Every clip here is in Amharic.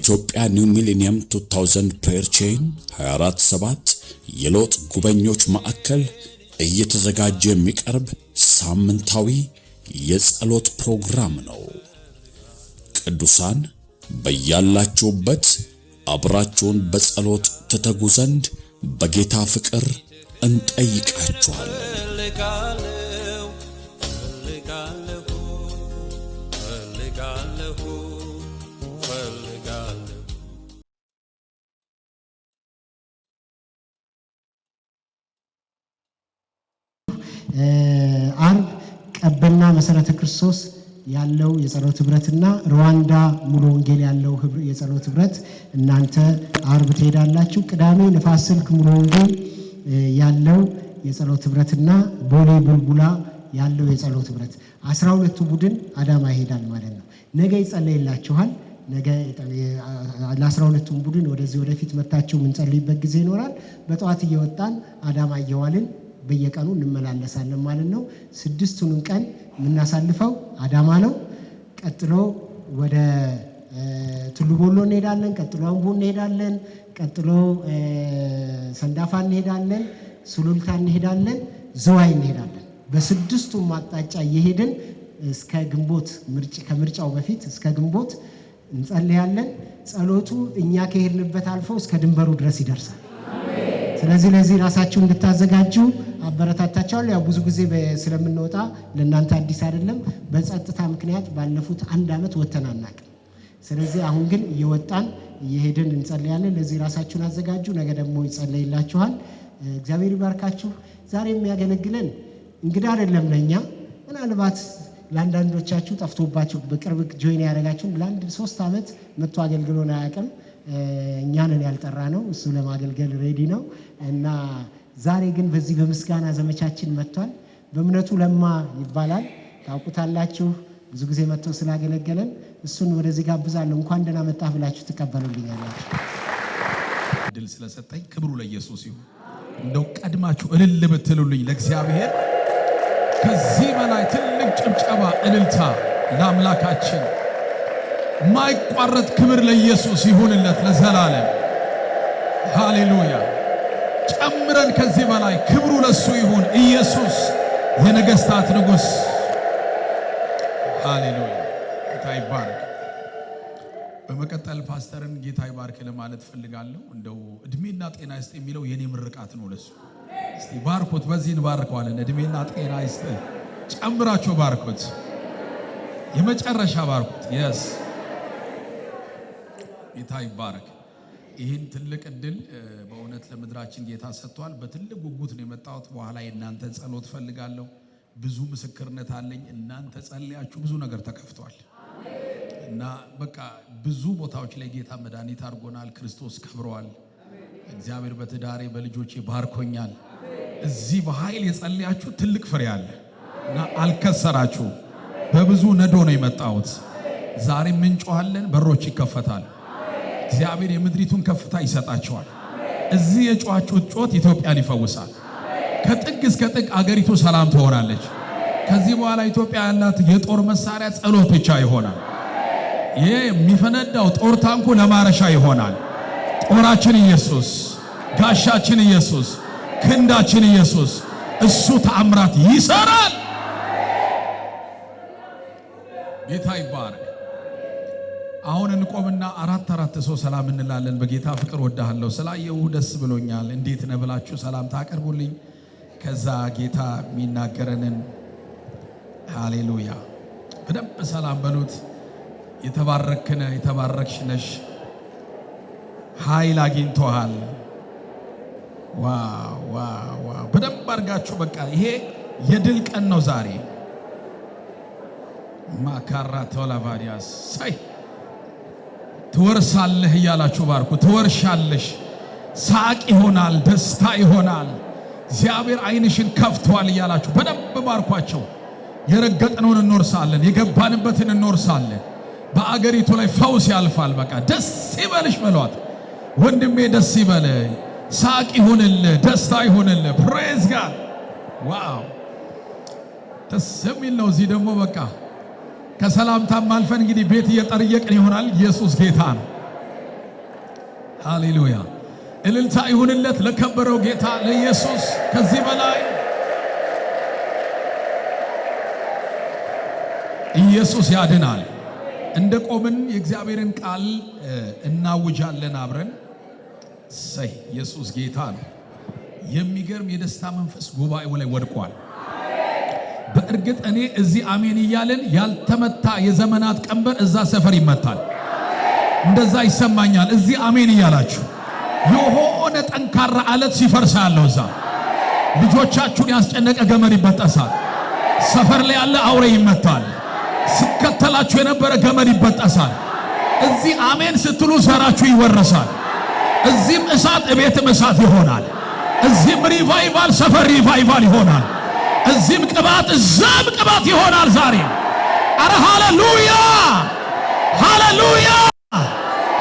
በኢትዮጵያ ኒው ሚሊኒየም 2000 ፕሬየር ቼን 247 የሎጥ ጉበኞች ማዕከል እየተዘጋጀ የሚቀርብ ሳምንታዊ የጸሎት ፕሮግራም ነው። ቅዱሳን በያላችሁበት አብራችሁን በጸሎት ተተጉ ዘንድ በጌታ ፍቅር እንጠይቃችኋለን። አርብ ቀበና መሰረተ ክርስቶስ ያለው የጸሎት ህብረትና ሩዋንዳ ሙሉ ወንጌል ያለው የጸሎት ህብረት እናንተ አርብ ትሄዳላችሁ። ቅዳሜ ንፋስ ስልክ ሙሉ ወንጌል ያለው የጸሎት ህብረትና ቦሌ ቡልቡላ ያለው የጸሎት ህብረት 12ቱ ቡድን አዳማ ይሄዳል ማለት ነው። ነገ ይጸለይላችኋል። ነገ ለ12ቱም ቡድን ወደዚህ ወደፊት መጣችሁ የምንጸልይበት ጊዜ ይኖራል። በጠዋት እየወጣን አዳማ እየዋልን በየቀኑ እንመላለሳለን ማለት ነው። 6ቱንም ቀን የምናሳልፈው አዳማ ነው። ቀጥሎ ወደ ቱሉ ቦሎ እንሄዳለን። ቀጥሎ አምቦ እንሄዳለን። ቀጥሎ ሰንዳፋ እንሄዳለን። ሱሉልታ እንሄዳለን። ዝዋይ እንሄዳለን። በ6ቱም አቅጣጫ እየሄድን እስከ ግንቦት ከምርጫው በፊት እስከ ግንቦት እንጸልያለን። ጸሎቱ እኛ ከሄድንበት አልፎ እስከ ድንበሩ ድረስ ይደርሳል። ስለዚህ ለዚህ ራሳችሁ እንድታዘጋጁ አበረታታችኋለሁ። ያው ብዙ ጊዜ ስለምንወጣ ለእናንተ አዲስ አይደለም። በጸጥታ ምክንያት ባለፉት 1 ዓመት ወተን አናውቅም። ስለዚህ አሁን ግን እየወጣን እየሄድን እንጸልያለን። ለዚህ ራሳችሁን አዘጋጁ። ነገ ደግሞ ይጸለይላችኋል። እግዚአብሔር ይባርካችሁ። ዛሬ የሚያገለግለን እንግዳ አይደለም ለኛ። ምናልባት ለአንዳንዶቻችሁ ጠፍቶባችሁ በቅርብ ጆይን ያደረጋችሁ ለአንድ 3 ዓመት መጥቶ አገልግሎን አያውቅም። እኛንን ያልጠራ ነው። እሱ ለማገልገል ሬዲ ነው እና ዛሬ ግን በዚህ በምስጋና ዘመቻችን መጥቷል። በእምነቱ ለማ ይባላል። ታውቁታላችሁ። ብዙ ጊዜ መጥቶ ስላገለገለን እሱን ወደዚህ ጋብዛለሁ። እንኳን ደህና መጣህ ብላችሁ ተቀበሉልኛላችሁ። ድል ስለሰጠኝ ክብሩ ለኢየሱስ ይሁን። እንደው ቀድማችሁ እልል ብትሉልኝ ለእግዚአብሔር ከዚህ በላይ ትልቅ ጭብጨባ እልልታ ለአምላካችን ማይቋረጥ ክብር ለኢየሱስ ይሁንለት ለዘላለም። ሃሌሉያ። ጨምረን ከዚህ በላይ ክብሩ ለሱ ይሁን። ኢየሱስ የነገስታት ንጉስ። ሃሌሉያ። ጌታ ይባርክ። በመቀጠል ፓስተርን ጌታ ይባርክ ለማለት ፈልጋለሁ። እንደው እድሜና ጤና ይስጥ የሚለው የኔ ምርቃት ነው ለሱ። እስቲ ባርኩት። በዚህ እንባርከዋለን። እድሜና ጤና ይስጥ። ጨምራችሁ ባርኩት። የመጨረሻ ባርኩት። የስ ጌታ ይባረክ። ይህን ትልቅ እድል በእውነት ለምድራችን ጌታ ሰጥቷል። በትልቅ ጉጉት ነው የመጣሁት። በኋላ የእናንተ ጸሎት ፈልጋለሁ። ብዙ ምስክርነት አለኝ። እናንተ ጸልያችሁ ብዙ ነገር ተከፍቷል እና በቃ ብዙ ቦታዎች ላይ ጌታ መድኃኒት አድርጎናል። ክርስቶስ ከብረዋል። እግዚአብሔር በትዳሬ በልጆቼ ባርኮኛል። እዚህ በኃይል የጸልያችሁ ትልቅ ፍሬ አለ እና አልከሰራችሁ። በብዙ ነዶ ነው የመጣሁት። ዛሬ ምንጮሃለን፣ በሮች ይከፈታል። እግዚአብሔር የምድሪቱን ከፍታ ይሰጣቸዋል። እዚህ የጮኻችሁት ጮት ኢትዮጵያን ይፈውሳል። ከጥግ እስከ ጥግ አገሪቱ ሰላም ትሆናለች። ከዚህ በኋላ ኢትዮጵያ ያላት የጦር መሳሪያ ጸሎት ብቻ ይሆናል። ይሄ የሚፈነዳው ጦር ታንኩ ለማረሻ ይሆናል። ጦራችን ኢየሱስ፣ ጋሻችን ኢየሱስ፣ ክንዳችን ኢየሱስ፣ እሱ ተአምራት ይሰራል። ጌታ ይባረክ። አሁን እንቆምና አራት ሰው ሰላም እንላለን። በጌታ ፍቅር ወዳሃለሁ፣ ስላየው ደስ ብሎኛል፣ እንዴት ነህ ብላችሁ ሰላም ታቀርቡልኝ። ከዛ ጌታ የሚናገረንን ሃሌሉያ በደንብ ሰላም በሉት። የተባረክነ የተባረክሽ ነሽ፣ ኃይል አግኝቶሃል። ዋው ዋው ዋው! በደንብ አድርጋችሁ በቃ ይሄ የድል ቀን ነው ዛሬ። ማካራ ተላቫዲያስ ሳይ ትወርሳለህ እያላችሁ ባርኩ። ትወርሻለሽ። ሳቅ ይሆናል፣ ደስታ ይሆናል። እግዚአብሔር ዓይንሽን ከፍቷል እያላችሁ በደንብ ባርኳቸው። የረገጥነውን እንወርሳለን፣ የገባንበትን እንወርሳለን። በአገሪቱ ላይ ፈውስ ያልፋል። በቃ ደስ ይበልሽ በሏት። ወንድሜ ደስ ይበል፣ ሳቅ ይሁንልህ፣ ደስታ ይሁንልህ። ፕሬዝ ጋድ። ዋው ደስ የሚል ነው። እዚህ ደግሞ በቃ ከሰላምታም አልፈን እንግዲህ ቤት እየጠየቅን ይሆናል። ኢየሱስ ጌታ ነው። ሃሌሉያ! እልልታ ይሁንለት ለከበረው ጌታ ለኢየሱስ። ከዚህ በላይ ኢየሱስ ያድናል። እንደ ቆምን የእግዚአብሔርን ቃል እናውጃለን አብረን። ሰይ ኢየሱስ ጌታ ነው። የሚገርም የደስታ መንፈስ ጉባኤው ላይ ወድቋል። በእርግጥ እኔ እዚህ አሜን እያለን ያልተመታ የዘመናት ቀንበር እዛ ሰፈር ይመታል። እንደዛ ይሰማኛል። እዚህ አሜን እያላችሁ የሆነ ጠንካራ አለት ሲፈርስ ያለው እዛ ልጆቻችሁን ያስጨነቀ ገመድ ይበጠሳል። ሰፈር ላይ ያለ አውሬ ይመታል። ሲከተላችሁ የነበረ ገመድ ይበጠሳል። እዚህ አሜን ስትሉ ዘራችሁ ይወረሳል። እዚህም እሳት እቤትም እሳት ይሆናል። እዚህም ሪቫይቫል ሰፈር ሪቫይቫል ይሆናል። እዚህም ቅባት እዛም ቅባት ይሆናል ዛሬ። አረ ሃሌሉያ ሃሌሉያ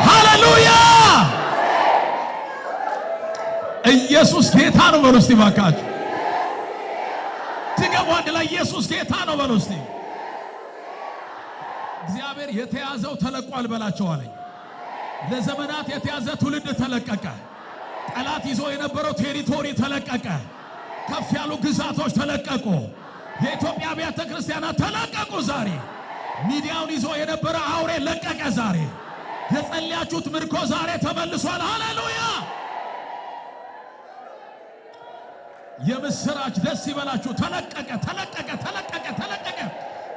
ሃሌሉያ! ኢየሱስ ጌታ ነው በሉ እስቲ ባካችሁ። ድገሙ አንድ ላይ ኢየሱስ ጌታ ነው በሉ እስቲ። እግዚአብሔር የተያዘው ተለቋል በላቸው አለኝ። ለዘመናት የተያዘ ትውልድ ተለቀቀ። ጠላት ይዞ የነበረው ቴሪቶሪ ተለቀቀ። ከፍ ያሉ ግዛቶች ተለቀቁ። የኢትዮጵያ ቤተ ክርስቲያናት ተለቀቁ ዛሬ። ሚዲያውን ይዞ የነበረ አውሬ ለቀቀ ዛሬ። የጸለያችሁት ምርኮ ዛሬ ተመልሷል። ሃሌሉያ! የምስራች ደስ ይበላችሁ። ተለቀቀ ተለቀቀ ተለቀቀ ተለቀቀ።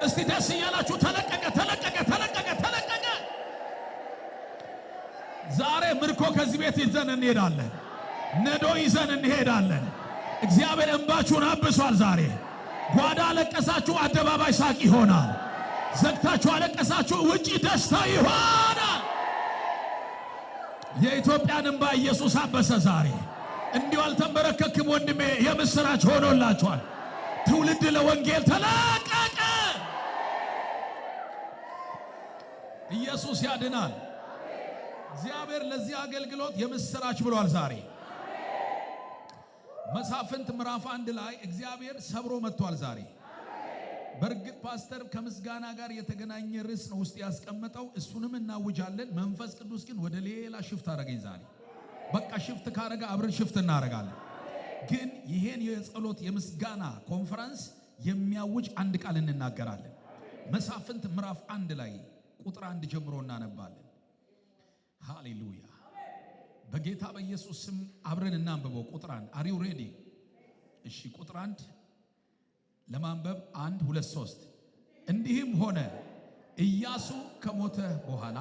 እስቲ ደስ እያላችሁ ተለቀቀ ተለቀቀ ተለቀቀ ተለቀቀ። ዛሬ ምርኮ ከዚህ ቤት ይዘን እንሄዳለን። ነዶ ይዘን እንሄዳለን። እግዚአብሔር እንባችሁን አብሷል ዛሬ። ጓዳ አለቀሳችሁ፣ አደባባይ ሳቅ ይሆናል። ዘግታችሁ አለቀሳችሁ፣ ውጪ ደስታ ይሆናል። የኢትዮጵያን እንባ ኢየሱስ አበሰ ዛሬ። እንዲሁ አልተንበረከክም ወንድሜ፣ የምስራች ሆኖላችኋል። ትውልድ ለወንጌል ተለቀቀ። ኢየሱስ ያድናል። እግዚአብሔር ለዚህ አገልግሎት የምስራች ብሏል ዛሬ። መሳፍንት ምዕራፍ 1 ላይ እግዚአብሔር ሰብሮ መጥቷል ዛሬ። በእርግጥ ፓስተር ከምስጋና ጋር የተገናኘ ርዕስ ነው ውስጥ ያስቀመጠው፣ እሱንም እናውጃለን። መንፈስ ቅዱስ ግን ወደ ሌላ ሽፍት አረገኝ ዛሬ። በቃ ሽፍት ካረጋ አብረን ሽፍት እናረጋለን። ግን ይሄን የጸሎት የምስጋና ኮንፈረንስ የሚያውጅ አንድ ቃል እንናገራለን። መሳፍንት ምዕራፍ 1 ላይ ቁጥር 1 ጀምሮ እናነባለን። ሃሌሉያ! በጌታ በኢየሱስ ስም አብረን እናንብበው። ቁጥር 1 አር ዩ ሬዲ? እሺ፣ ቁጥር 1 ለማንበብ 1 2 3 እንዲህም ሆነ ኢያሱ ከሞተ በኋላ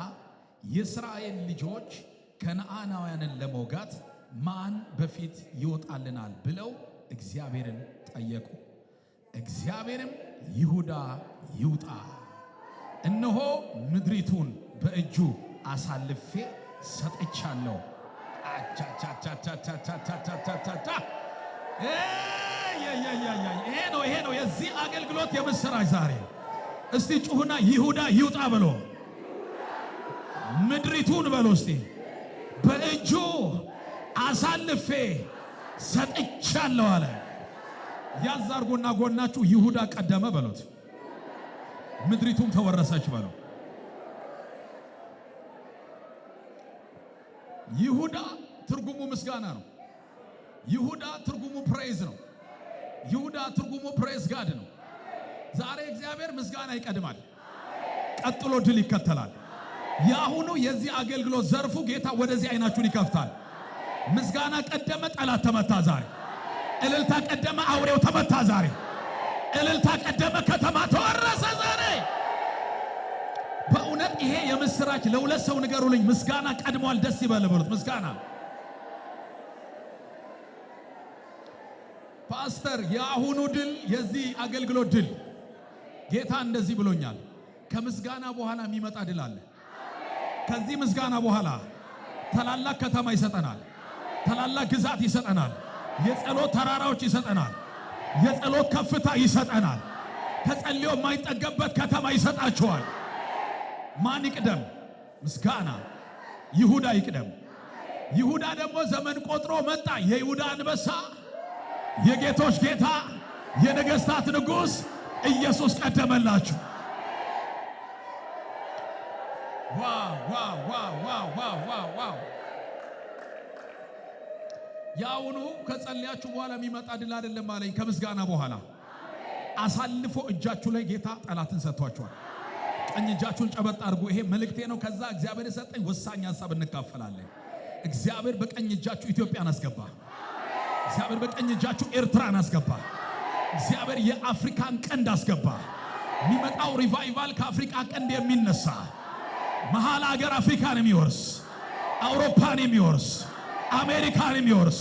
የእስራኤል ልጆች ከነዓናውያንን ለመውጋት ማን በፊት ይወጣልናል ብለው እግዚአብሔርን ጠየቁ። እግዚአብሔርም ይሁዳ ይውጣ፣ እነሆ ምድሪቱን በእጁ አሳልፌ ሰጥቻለሁ። ይሄ ነው የዚህ አገልግሎት የምስራች ዛሬ። እስቲ ጩሁና ይሁዳ ይውጣ በሎ፣ ምድሪቱን በሎ እስቲ በእጁ አሳልፌ ሰጥቻለሁ አለ። ያዛርጎና ጎናችሁ ይሁዳ ቀደመ በሎት፣ ምድሪቱም ተወረሰች በሎ። ይሁዳ ትርጉሙ ምስጋና ነው። ይሁዳ ትርጉሙ ፕሬዝ ነው። ይሁዳ ትርጉሙ ፕሬዝ ጋድ ነው። ዛሬ እግዚአብሔር ምስጋና ይቀድማል፣ ቀጥሎ ድል ይከተላል። ያሁኑ የዚህ አገልግሎት ዘርፉ ጌታ ወደዚህ አይናችሁን ይከፍታል። ምስጋና ቀደመ፣ ጠላት ተመታ ዛሬ። እልልታ ቀደመ፣ አውሬው ተመታ ዛሬ። እልልታ ቀደመ፣ ከተማ ተወረሰ ዛሬ። በእውነት ይሄ የምስራች ለሁለት ሰው ንገሩልኝ። ምስጋና ቀድሟል። ደስ ይበል በሉት። ምስጋና ፓስተር፣ የአሁኑ ድል የዚህ አገልግሎት ድል ጌታ እንደዚህ ብሎኛል። ከምስጋና በኋላ የሚመጣ ድል አለ። ከዚህ ምስጋና በኋላ ታላላቅ ከተማ ይሰጠናል። ታላላቅ ግዛት ይሰጠናል። የጸሎት ተራራዎች ይሰጠናል። የጸሎት ከፍታ ይሰጠናል። ከጸልዮ የማይጠገበት ከተማ ይሰጣቸዋል። ማን ይቅደም? ምስጋና። ይሁዳ ይቅደም። ይሁዳ ደግሞ ዘመን ቆጥሮ መጣ። የይሁዳ አንበሳ፣ የጌቶች ጌታ፣ የነገስታት ንጉሥ ኢየሱስ ቀደመላችሁ። ዋው ዋው ዋው ዋው ዋው ዋው! ያውኑ ከጸለያችሁ በኋላ የሚመጣ ድል አይደለም አለኝ። ከምስጋና በኋላ አሳልፎ እጃችሁ ላይ ጌታ ጠላትን ሰጥቷችኋል። ቀኝ እጃችሁን ጨበጥ አድርጉ። ይሄ መልእክቴ ነው። ከዛ እግዚአብሔር የሰጠኝ ወሳኝ ሐሳብ እንካፈላለን። እግዚአብሔር በቀኝ እጃችሁ ኢትዮጵያን አስገባ። እግዚአብሔር በቀኝ እጃችሁ ኤርትራን አስገባ። እግዚአብሔር የአፍሪካን ቀንድ አስገባ። የሚመጣው ሪቫይቫል ከአፍሪካ ቀንድ የሚነሳ መሃል ሀገር አፍሪካን የሚወርስ አውሮፓን የሚወርስ አሜሪካን የሚወርስ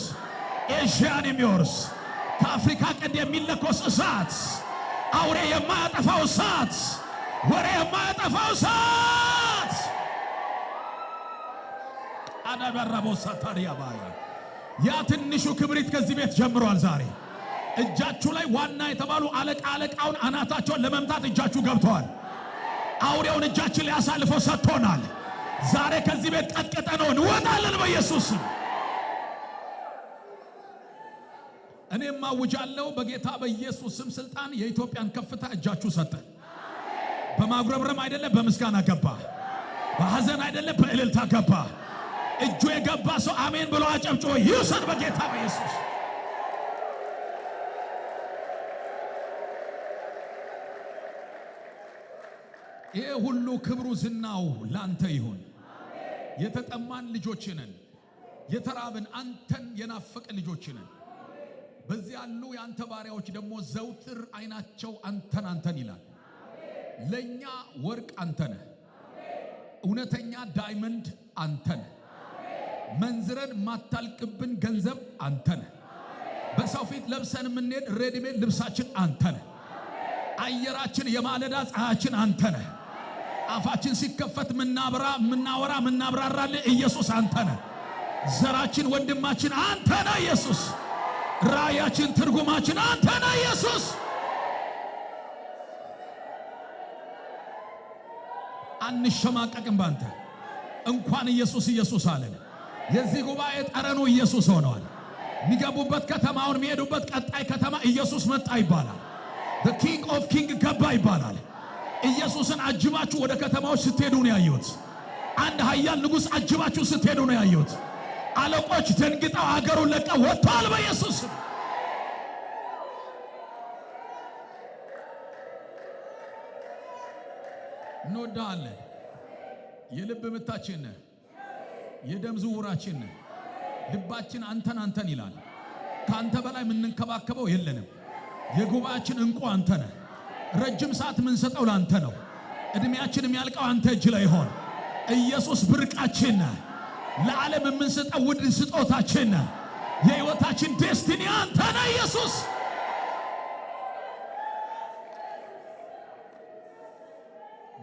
ኤዥያን የሚወርስ ከአፍሪካ ቀንድ የሚለኮስ እሳት፣ አውሬ የማያጠፋው እሳት፣ ወሬ የማያጠፋው እሳት አዳበራቦ ሳታሪያ ባያ ያ ትንሹ ክብሪት ከዚህ ቤት ጀምሯል። ዛሬ እጃችሁ ላይ ዋና የተባሉ አለቃውን አናታቸውን ለመምታት እጃችሁ ገብተዋል። አውሬውን እጃችን ላይ አሳልፎ ሰጥቶናል። ዛሬ ከዚህ ቤት ቀጥቀጠነው እንወጣለን በኢየሱስ ስም። እኔም አውጃለሁ በጌታ በኢየሱስ ስም ስልጣን የኢትዮጵያን ከፍታ እጃችሁ ሰጠ። በማጉረምረም አይደለም በምስጋና ገባ። በሐዘን አይደለም በእልልታ ገባ። እጁ የገባ ሰው አሜን ብሎ አጨብጭቦ ይውሰድ በጌታ በኢየሱስ። ይሄ ሁሉ ክብሩ ዝናው ላንተ ይሁን። የተጠማን ልጆችንን የተራብን አንተን የናፈቀ ልጆችንን በዚህ ያሉ የአንተ ባሪያዎች ደግሞ ዘውትር አይናቸው አንተን ይላል። ለኛ ወርቅ አንተነ፣ እውነተኛ ዳይመንድ አንተነ፣ መንዝረን ማታልቅብን ገንዘብ አንተነ፣ በሰው ፊት ለብሰን የምንሄድ ሬዲሜድ ልብሳችን አንተነ፣ አየራችን የማለዳ ፀሐያችን አንተነ፣ አፋችን ሲከፈት ምናወራራለ ኢየሱስ አንተነ፣ ዘራችን ወንድማችን አንተነ ኢየሱስ፣ ራያችን ትርጉማችን አንተነ ኢየሱስ። አንሸማቀቅም ባንተ። እንኳን ኢየሱስ አለን። የዚህ ጉባኤ ጠረኑ ኢየሱስ ሆነዋል። የሚገቡበት ከተማውን የሚሄዱበት ቀጣይ ከተማ ኢየሱስ መጣ ይባላል። the king of king ገባ ይባላል። ኢየሱስን አጅባችሁ ወደ ከተማዎች ስትሄዱ ነው ያዩት። አንድ ኃያል ንጉሥ አጅባችሁ ስትሄዱ ነው ያዩት። አለቆች ደንግጠው አገሩን ለቀው ወጥተዋል በኢየሱስ። እንወዳለን። የልብ ምታችን፣ የደም ዝውውራችን፣ ልባችን አንተን ይላል። ካንተ በላይ የምንንከባከበው የለንም። የጉባኤያችን እንቁ አንተ ነህ። ረጅም ሰዓት የምንሰጠው ላንተ ነው። እድሜያችን የሚያልቀው አንተ እጅ ላይ ይሆን። ኢየሱስ ብርቃችን ነህ። ለዓለም የምንሰጠው ውድ ስጦታችን ነህ። የሕይወታችን ዴስቲኒ አንተ ነህ ኢየሱስ።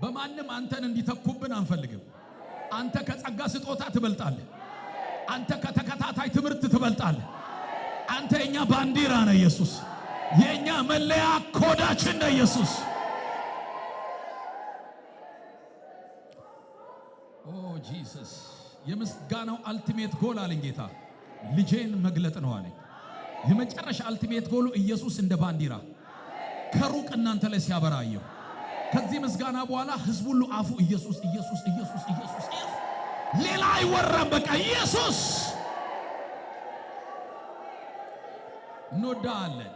በማንም አንተን እንዲተኩብን አንፈልግም። አንተ ከጸጋ ስጦታ ትበልጣለህ። አንተ ከተከታታይ ትምህርት ትበልጣለህ። አንተ የኛ ባንዲራ ነህ ኢየሱስ። የኛ መለያ ኮዳችን ነህ ኢየሱስ። ኦ ጂሰስ። የምስጋናው አልቲሜት ጎል አለኝ ጌታ ልጄን መግለጥ ነው አለኝ። የመጨረሻ አልቲሜት ጎሉ ኢየሱስ እንደ ባንዲራ ከሩቅ እናንተ ላይ ሲያበራየው። ከዚህ ምስጋና በኋላ ህዝብ ሁሉ አፉ ኢየሱስ ኢየሱስ ኢየሱስ ኢየሱስ፣ ሌላ አይወራም። በቃ ኢየሱስ። እንወዳለን።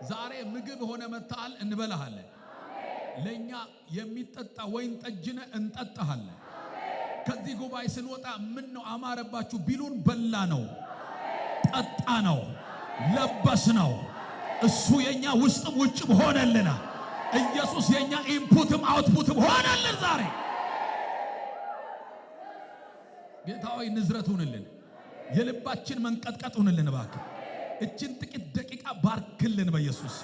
ዛሬ ምግብ ሆነ መጣል እንበላሃለን። ለኛ የሚጠጣ ወይን ጠጅነ እንጠጣሃለን። ከዚህ ጉባኤ ስንወጣ ምን ነው አማረባችሁ ቢሉን በላ ነው፣ ጠጣ ነው፣ ለበስ ነው። እሱ የኛ ውስጥም ውጭም ሆነልና ኢየሱስ የኛ ኢንፑትም አውትፑትም ሆነልን። ዛሬ ጌታዊ ንዝረት ሁንልን፣ የልባችን መንቀጥቀጥ ሁንልን። እባክህ እችን ጥቂት ደቂቃ ባርክልን በኢየሱስ።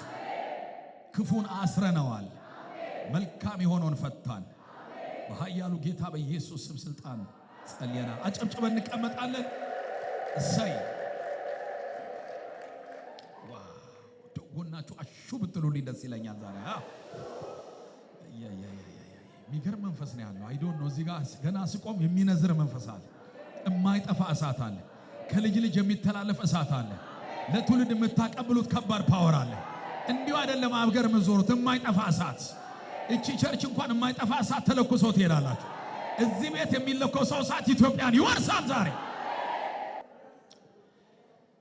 ክፉን አስረነዋል፣ መልካም የሆነውን ፈታን። በኃያሉ ጌታ በኢየሱስ ስም ስልጣን ጸልየናል። አጨብጭበን እንቀመጣለን። እሰይ ጎናችሁ አሹ ብትሉልኝ ደስ ይለኛል። ዛሬ የሚገርም መንፈስ ነው ያለው። አይዶን ነው። እዚህ ጋር ገና ስቆም የሚነዝር መንፈስ አለ። የማይጠፋ እሳት አለ። ከልጅ ልጅ የሚተላለፍ እሳት አለ። ለትውልድ የምታቀብሉት ከባድ ፓወር አለ። እንዲሁ አይደለም አብገር የምትዞሩት የማይጠፋ እሳት። እቺ ቸርች እንኳን የማይጠፋ እሳት ተለኩሶ ትሄዳላችሁ። እዚህ ቤት የሚለኮሰው እሳት ኢትዮጵያን ይወርሳል ዛሬ።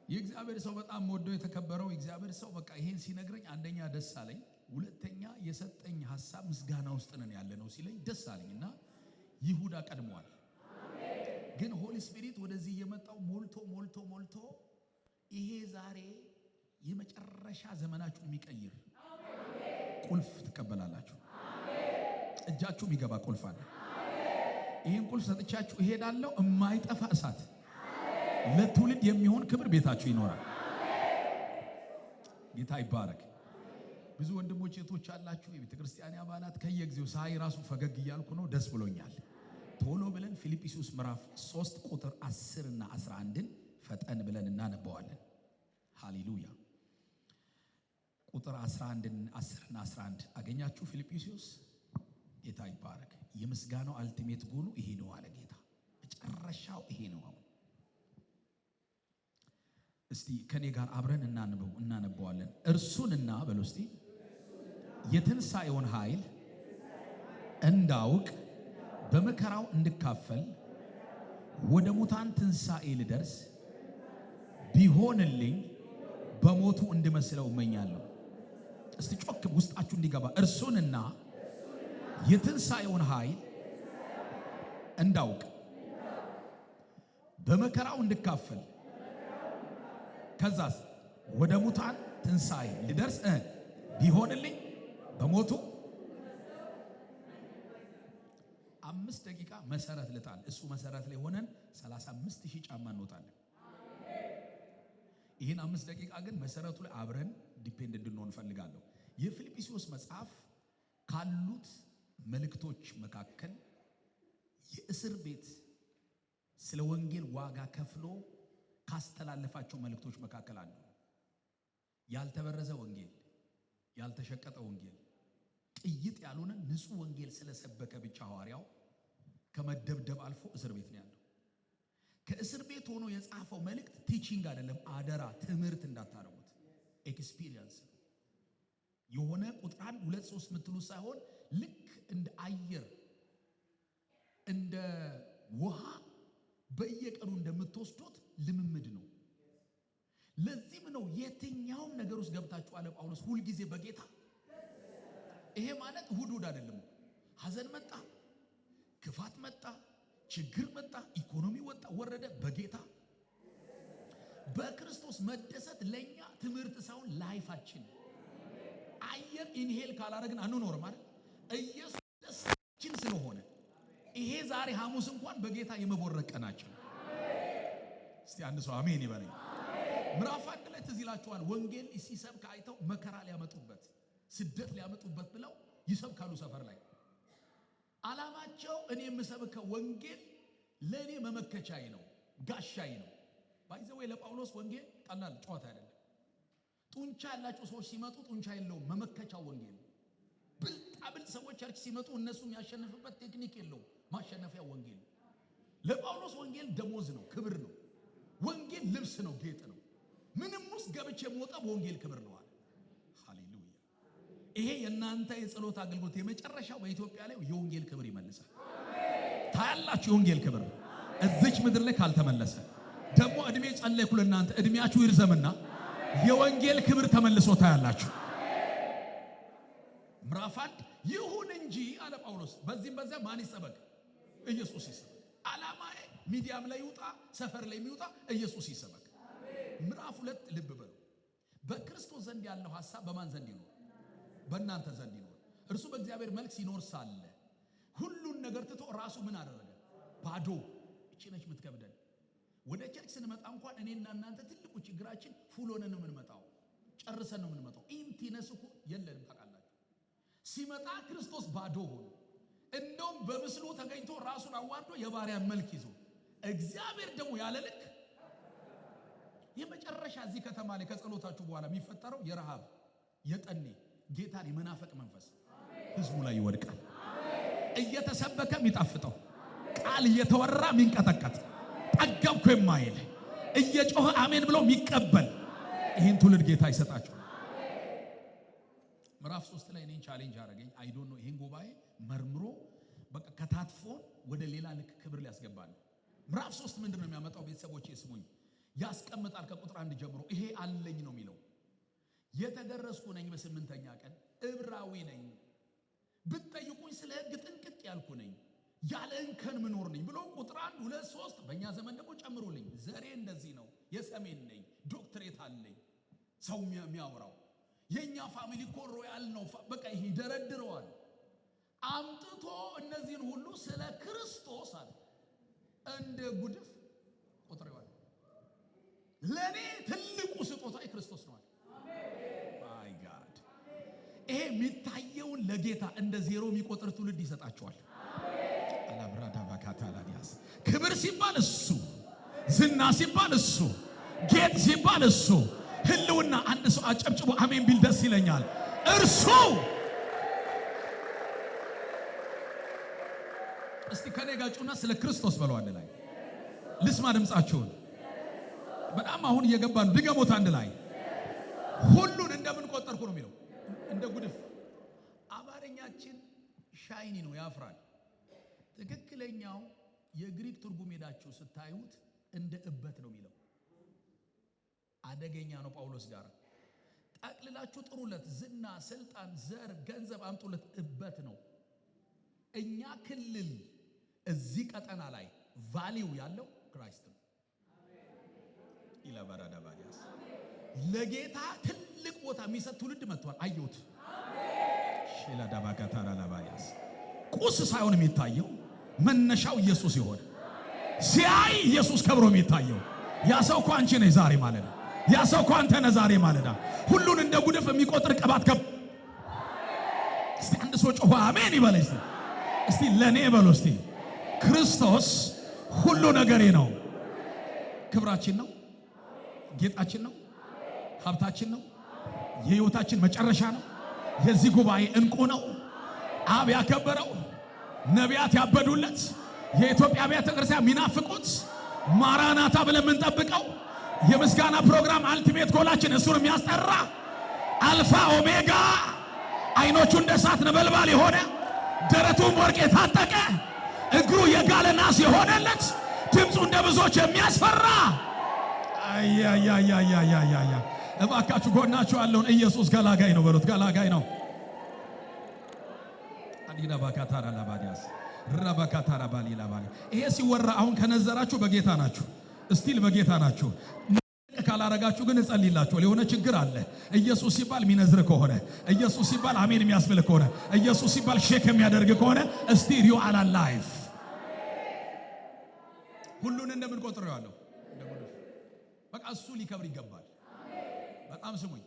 የእግዚአብሔር ሰው በጣም ወደው የተከበረው የእግዚአብሔር ሰው በቃ ይሄን ሲነግረኝ አንደኛ ደስ አለኝ፣ ሁለተኛ የሰጠኝ ሐሳብ ምስጋና ውስጥ ነን ያለ ነው ሲለኝ ደስ አለኝና ይሁዳ ቀድሟል። ግን ሆሊ ስፒሪት ወደዚህ የመጣው ሞልቶ ይሄ ዛሬ የመጨረሻ ዘመናችሁን የሚቀይር ቁልፍ ትቀበላላችሁ። እጃችሁ የሚገባ ቁልፍ አለ። ይሄን ቁልፍ ሰጥቻችሁ እሄዳለሁ። የማይጠፋ እሳት ለትውልድ የሚሆን ክብር ቤታችሁ ይኖራል። ጌታ ይባረክ። ብዙ ወንድሞች እህቶች አላችሁ፣ የቤተ ክርስቲያን አባላት ከየጊዜው ሳይ ራሱ ፈገግ እያልኩ ነው፣ ደስ ብሎኛል። ቶሎ ብለን ፊልጵስዩስ ምዕራፍ 3 ቁጥር 10 እና 11ን ፈጠን ብለን እናነባዋለን። ሃሌሉያ። ቁጥር 11 እና 11 አገኛችሁ? ፊልጵስዩስ። ጌታ ይባረክ። የምስጋናው አልቲሜት ጎኑ ይሄ ነው አለ ጌታ። መጨረሻው ይሄ ነው። አሁን እስቲ ከኔ ጋር አብረን እናነበዋለን። እርሱንና በሉ እስቲ የትንሣኤውን ኃይል እንዳውቅ በመከራው እንድካፈል ወደ ሙታን ትንሣኤ ልደርስ ቢሆንልኝ በሞቱ እንድመስለው እመኛለሁ። እስቲ ጮክ ውስጣችሁ እንዲገባ እርሱንና የትንሣኤውን ኃይል እንዳውቅ በመከራው እንድካፈል ከዛስ ወደ ሙታን ትንሣኤ ልደርስ ቢሆንልኝ በሞቱ 5 ደቂቃ መሰረት ልጣል። እሱ መሰረት ላይ ሆነን 35,000 ጫማ እንወጣለን። ይህን 5 ደቂቃ ግን መሰረቱ ላይ አብረን ዲፔንድ እንድንሆን ፈልጋለሁ። የፊልጵስዩስ መጽሐፍ ካሉት መልእክቶች መካከል የእስር ቤት ስለ ወንጌል ዋጋ ከፍሎ ካስተላለፋቸው መልእክቶች መካከል አንዱ ያልተበረዘ ወንጌል፣ ያልተሸቀጠ ወንጌል፣ ቅይጥ ያልሆነ ንጹህ ወንጌል ስለሰበከ ብቻ ሐዋርያው ከመደብደብ አልፎ እስር ቤት ነው ያለው። ከእስር ቤት ሆኖ የጻፈው መልእክት ቲቺንግ አይደለም። አደራ ትምህርት እንዳታረጉት፣ ኤክስፒሪየንስ ነው። የሆነ ቁጥር 1 2 3 ምትሉ ሳይሆን ልክ እንደ አየር እንደ ውሃ በየቀኑ እንደምትወስዱት ልምምድ ነው። ለዚህም ነው የትኛውም ነገር ውስጥ ገብታችሁ አለ ጳውሎስ ሁልጊዜ በጌታ። ይሄ ማለት እሁድ አይደለም። ሐዘን መጣ፣ ክፋት መጣ፣ ችግር መጣ፣ ኢኮኖሚ ወጣ ወረደ፣ በጌታ በክርስቶስ መደሰት ለኛ ትምህርት ሳይሆን ላይፋችን። አየር ኢንሄል ካላረግን አንኖርም አይደል? ኢየሱስ ደስታችን ስለሆነ ይሄ ዛሬ ሐሙስ እንኳን በጌታ የመቦረቅ ቀናችን። እስቲ አንድ ሰው አሜን ይበለኝ። ምዕራፍ 1 ላይ ትዝ ይላችኋል። ወንጌል ሲሰብክ አይተው መከራ ሊያመጡበት ስደት ሊያመጡበት ብለው ይሰብካሉ ሰፈር ላይ። ዓላማቸው እኔ የምሰብከው ወንጌል ለኔ መመከቻዬ ነው፣ ጋሻዬ ነው። ባይዘው ለጳውሎስ ወንጌል ቀላል ጨዋታ አይደለም። ጡንቻ ያላቸው ሰዎች ሲመጡ ጡንቻ የለውም፣ መመከቻው ወንጌል። ብልጣብልጥ ሰዎች ቸርች ሲመጡ እነሱ የሚያሸንፍበት ቴክኒክ የለውም፣ ማሸነፊያ ወንጌል። ለጳውሎስ ወንጌል ደሞዝ ነው፣ ክብር ነው። ወንጌል ልብስ ነው፣ ጌጥ ነው። ምንም ውስጥ ገብቼ የምወጣው በወንጌል ክብር ነው አለ። ሃሌሉያ። ይሄ የእናንተ የጸሎት አገልግሎት የመጨረሻው በኢትዮጵያ ላይ የወንጌል ክብር ይመልሳል። ታያላችሁ የወንጌል ክብር እዚች ምድር ላይ ካልተመለሰ ደግሞ እድሜ ጸለይኩ ለእናንተ እድሜያችሁ ይርዘምና የወንጌል ክብር ተመልሶ ታያላችሁ። ምዕራፍ 1 ይሁን እንጂ አለ ጳውሎስ በዚህም በዚያ ማን ይሰበክ? ኢየሱስ ይሰበክ። ዓላማዬ ሚዲያም ላይ ይውጣ፣ ሰፈር ላይ የሚውጣ ኢየሱስ ይሰበክ። ምዕራፍ 2 ልብ በሉ። በክርስቶስ ዘንድ ያለው ሐሳብ በማን ዘንድ ይኖር? በእናንተ ዘንድ ይኖር። እርሱ በእግዚአብሔር መልክ ሲኖር ሳለ ሁሉን ነገር ትቶ ራሱ ምን አደረገ? ባዶ። እቺ ነች የምትከብደን። ወደ ቸርች ስንመጣ እንኳን እኔና እናንተ ትልቁ ችግራችን ፉል ሆነን ነው የምንመጣው፣ ጨርሰን ነው የምንመጣው። ኢምቲነስ እኮ የለንም ታውቃላችሁ። ሲመጣ ክርስቶስ ባዶ ሆኖ እንደውም በምስሉ ተገኝቶ ራሱን አዋርዶ የባሪያ መልክ ይዞ እግዚአብሔር ደግሞ ያለ ልክ የመጨረሻ እዚህ ከተማ ላይ ከጸሎታችሁ በኋላ የሚፈጠረው የረሃብ የጠኔ ጌታን የመናፈቅ መንፈስ ህዝቡ ላይ ይወድቃል። እየተሰበከ የሚጣፍጠው ቃል እየተወራ የሚንቀጠቀጥ ጠገብኩ የማይል እየጮኸ አሜን ብሎ የሚቀበል ይህን ትውልድ ጌታ ይሰጣችሁ። ምዕራፍ 3 ላይ እኔን ቻሌንጅ አደረገኝ። አይ ዶንት ኖ ይህን ጉባኤ መርምሮ በቃ ከታትፎ ወደ ሌላ ልክ ክብር ሊያስገባ ነው። ምዕራፍ 3 ምንድነው የሚያመጣው? ቤተሰቦቼ ስሙኝ። ያስቀምጣል። ከቁጥር 1 ጀምሮ ይሄ አለኝ ነው የሚለው። የተገረዝኩ ነኝ በ8ኛ ቀን፣ ዕብራዊ ነኝ፣ ብትጠይቁኝ ስለ ሕግ ጥንቅቅ ያልኩ ነኝ፣ ያለ እንከን ምኖር ነኝ ብሎ ቁጥር 1 2 3 በእኛ ዘመን ደግሞ ጨምሮልኝ ዘሬ እንደዚህ ነው፣ የሰሜን ነኝ፣ ዶክትሬት አለኝ። ሰው የሚያወራው የኛ ፋሚሊ እኮ ሮያል ነው። በቃ ይሄ ይደረድረዋል አምጥቶ እነዚህን ሁሉ ስለ ክርስቶስ አለ እንደ ጉድፍ ቆጥረዋል። ለኔ ትልቁ ስጦታ ክርስቶስ ነው። ማይ ጋድ ይሄ የሚታየውን ለጌታ እንደ ዜሮ የሚቆጥር ትውልድ ይሰጣቸዋል። አላብራዳ ባካታላዲያስ ክብር ሲባል እሱ፣ ዝና ሲባል እሱ፣ ጌጥ ሲባል እሱ፣ ህልውና አንድ ሰው አጨብጭቦ አሜን ቢል ደስ ይለኛል። እርሱ እስቲ ከኔ ጋር ጩና ስለ ክርስቶስ በለው አንድ ላይ ልስማ ድምጻችሁን። በጣም አሁን እየገባን ድገሞት አንድ ላይ። ሁሉን እንደምን ቆጠርኩ ነው የሚለው፣ እንደ ጉድፍ። አማርኛችን ሻይኒ ነው ያፍራል። ትክክለኛው የግሪክ ትርጉም ሄዳችሁ ስታዩት እንደ እበት ነው የሚለው። አደገኛ ነው። ጳውሎስ ጋር ጠቅልላችሁ ጥሩለት። ዝና፣ ስልጣን፣ ዘር፣ ገንዘብ አምጡለት፣ እበት ነው። እኛ ክልል እዚህ ቀጠና ላይ ቫሊው ያለው ክራይስት ነው። ኢላባራዳ ባዲያስ ለጌታ ትልቅ ቦታ የሚሰጥ ትውልድ መጥቷል። አየሁት። ሼላ ዳባጋታራ ላባያስ ቁስ ሳይሆን የሚታየው መነሻው ኢየሱስ ይሆን ሲያይ ኢየሱስ ከብሮ የሚታየው ያ ሰው እኮ አንቺ ነሽ ዛሬ ማለት ነው። ያ ሰው እኮ አንተ ነህ ዛሬ ማለት ነው። ሁሉን እንደ ጉድፍ የሚቆጥር ቅባት ገብ እስቲ አንድ ሰው ጮኸ አሜን ይበለኝ። እስቲ ለኔ በሉ እስቲ ክርስቶስ ሁሉ ነገሬ ነው። ክብራችን ነው፣ ጌጣችን ነው፣ ሀብታችን ነው፣ የህይወታችን መጨረሻ ነው። የዚህ ጉባኤ እንቁ ነው። አብ ያከበረው፣ ነቢያት ያበዱለት፣ የኢትዮጵያ ቤተ ክርስቲያን ሚናፍቁት፣ ማራናታ ብለን የምንጠብቀው የምስጋና ፕሮግራም አልቲሜት ጎላችን እሱን የሚያስጠራ አልፋ ኦሜጋ፣ አይኖቹ እንደ እሳት ነበልባል የሆነ ደረቱም ወርቅ የታጠቀ እግሩ የጋለ ናስ የሆነለት ድምፁ እንደ ብዙዎች የሚያስፈራ አያያያያያያ እባካችሁ ጎናችሁ ያለውን ኢየሱስ ገላጋይ ነው በሉት። ገላጋይ ነው። አዲና ባካታራ ላባዲያስ ረባካታራ ባሊ ላባሊ ይሄ ሲወራ አሁን ከነዘራችሁ በጌታ ናችሁ፣ እስቲል በጌታ ናችሁ። ካላረጋችሁ ግን እጸልይላችኋል። የሆነ ችግር አለ። ኢየሱስ ሲባል ሚነዝር ከሆነ፣ ኢየሱስ ሲባል አሜን የሚያስብል ከሆነ፣ ኢየሱስ ሲባል ሼክ የሚያደርግ ከሆነ እስቲል ዩ አር አላይቭ። ሁሉን እንደምን ቆጥሬዋለሁ? በቃ እሱ ሊከብር ይገባል። በጣም ስሙኝ።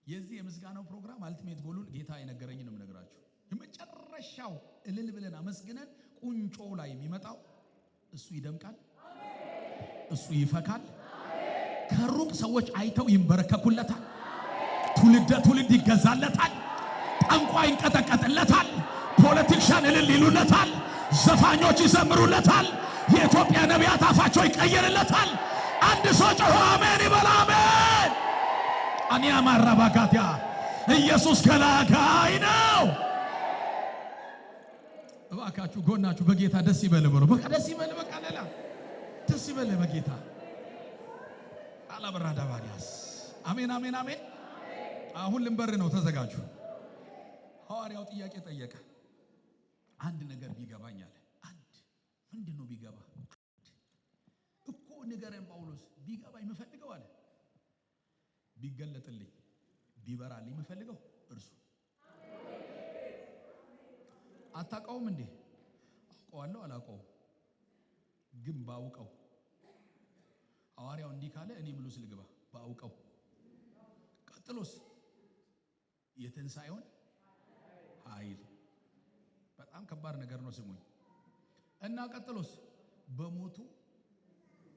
የዚህ የምስጋናው ፕሮግራም አልቲሜት ጎሉን ጌታ የነገረኝ ነው የምነግራችሁ። የመጨረሻው እልል ብለን አመስግነን ቁንጮ ላይ የሚመጣው እሱ ይደምቃል፣ እሱ ይፈካል። ከሩቅ ሰዎች አይተው ይንበረከኩለታል። ትውልድ ይገዛለታል። ጠንቋይ ይንቀጠቀጥለታል። ፖለቲሻን እልል ይሉለታል። ዘፋኞች ይዘምሩለታል። የኢትዮጵያ ነቢያት አፋቸው ይቀየርለታል። አንድ ሰው ጮሆ አሜን ይበል። አሜን። አኒያ ማራባጋቲያ ኢየሱስ ገላጋይ ነው። እባካችሁ ጎናችሁ በጌታ ደስ ይበል በሉ። በቃ ደስ ይበል። በቃ ሌላ ደስ ይበል በጌታ አላብራዳ ባዲያስ አሜን አሜን አሜን። አሁን ልንበር ነው፣ ተዘጋጁ። ሐዋርያው ጥያቄ ጠየቀ። አንድ ነገር ቢገባኝ አለ። አንድ ምንድነው ቢገባ? እኮ ንገረን ጳውሎስ። ቢገባኝ የምፈልገው አለ ቢገለጥልኝ ቢበራልኝ የምፈልገው እርሱ። አታውቀውም እንዴ? አውቀዋለሁ። አላውቀውም ግን ባውቀው። ሐዋርያው እንዲህ ካለ እኔ ምሉስ ልግባ ባውቀው። ቀጥሎስ የትንሣኤውን ኃይል። በጣም ከባድ ነገር ነው ስሙኝ። እና ቀጥሎስ በሞቱ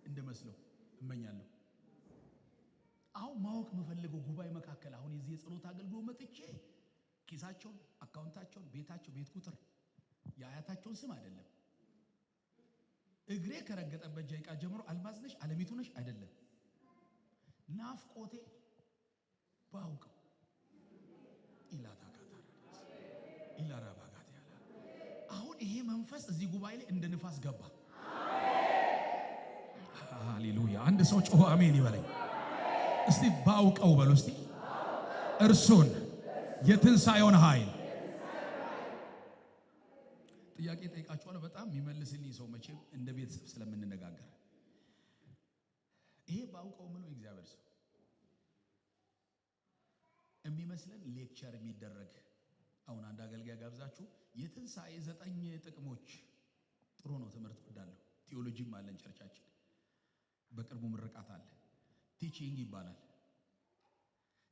እንደመስለው እመኛለሁ። አሁን ማወቅ የምፈልገው ጉባኤ መካከል አሁን የዚህ የጸሎት አገልግሎት መጥቼ ኪሳቸውን፣ አካውንታቸውን፣ ቤታቸው፣ ቤት ቁጥር የአያታቸውን ስም አይደለም። እግሬ ከረገጠበት ጃይቃ ጀምሮ አልማዝ ነሽ አለሚቱ ነሽ አይደለም። ናፍቆቴ ባውቀው ኢላታካታራ ኢላራባጋት ያላ አሁን ይሄ መንፈስ እዚህ ጉባኤ ላይ እንደ ንፋስ ገባ። ሃሌሉያ አንድ ሰው ጮሆ አሜን ይበለኝ እስቲ። ባውቀው በሉ እስቲ እርሱን የትንሣኤውን ኃይል። ጥያቄ ጠይቃችኋለሁ። በጣም የሚመልስልኝ ሰው መቼም እንደ ቤተሰብ ስለምንነጋገር ይሄ ባውቀው ምለው እግዚአብሔር ሰው የሚመስለን ሌክቸር የሚደረግ አሁን አንድ አገልጋይ ጋብዛችሁ የትንሣኤ 9 ጥቅሞች ጥሩ ነው፣ ትምህርት ወዳለሁ። ቲዮሎጂም አለን ቸርቻችን፣ በቅርቡ ምርቃት አለ። ቲቺንግ ይባላል።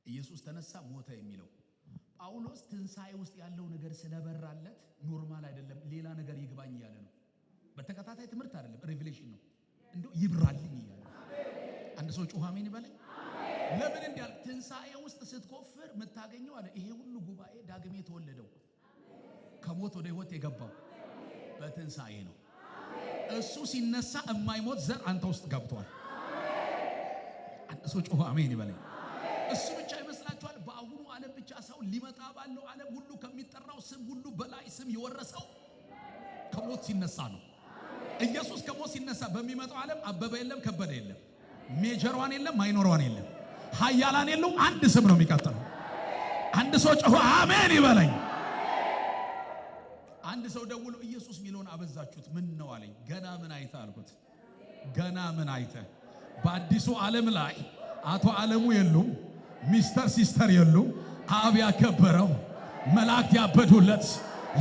ኢየሱስ ተነሳ ሞተ የሚለው ጳውሎስ ትንሣኤ ውስጥ ያለው ነገር ስለበራለት ኖርማል አይደለም፣ ሌላ ነገር ይግባኝ እያለ ነው። በተከታታይ ትምህርት አይደለም፣ ሬቪሌሽን ነው። እንደው ይብራልኝ እያለ አንድ ሰው ጩኸ አሜን ይበለኝ። ለምን እንዲያል ትንሣኤ ውስጥ ስትቆፍር የምታገኘው አለ ይሄ ሁሉ ጉባኤ ዳግም የተወለደው ከሞት ወደ ሕይወት የገባው በትንሣኤ ነው። እሱ ሲነሳ የማይሞት ዘር አንተ ውስጥ ገብቷል። አንድ ሰው ጮኸ አሜን ይበለኝ። እሱ ብቻ ይመስላችኋል? በአሁኑ ዓለም ብቻ ሰው ሊመጣ ባለው ዓለም ሁሉ ከሚጠራው ስም ሁሉ በላይ ስም የወረሰው ከሞት ሲነሳ ነው። ኢየሱስ ከሞት ሲነሳ በሚመጣው ዓለም አበበ የለም፣ ከበደ የለም፣ ሜጀሯን የለም፣ ማይኖሯን የለም፣ ኃያላን የለም። አንድ ስም ነው የሚቀጥለው። አንድ ሰው ጮኸ አሜን ይበለኝ። አንድ ሰው ደውሎ ኢየሱስ ሚሊዮን አበዛችሁት ምን ነው አለኝ። ገና ምን አይተ አልኩት። ገና ምን አይተ? በአዲሱ ዓለም ላይ አቶ ዓለሙ የሉም፣ ሚስተር ሲስተር የሉም። አብ ያከበረው መላእክት ያበዱለት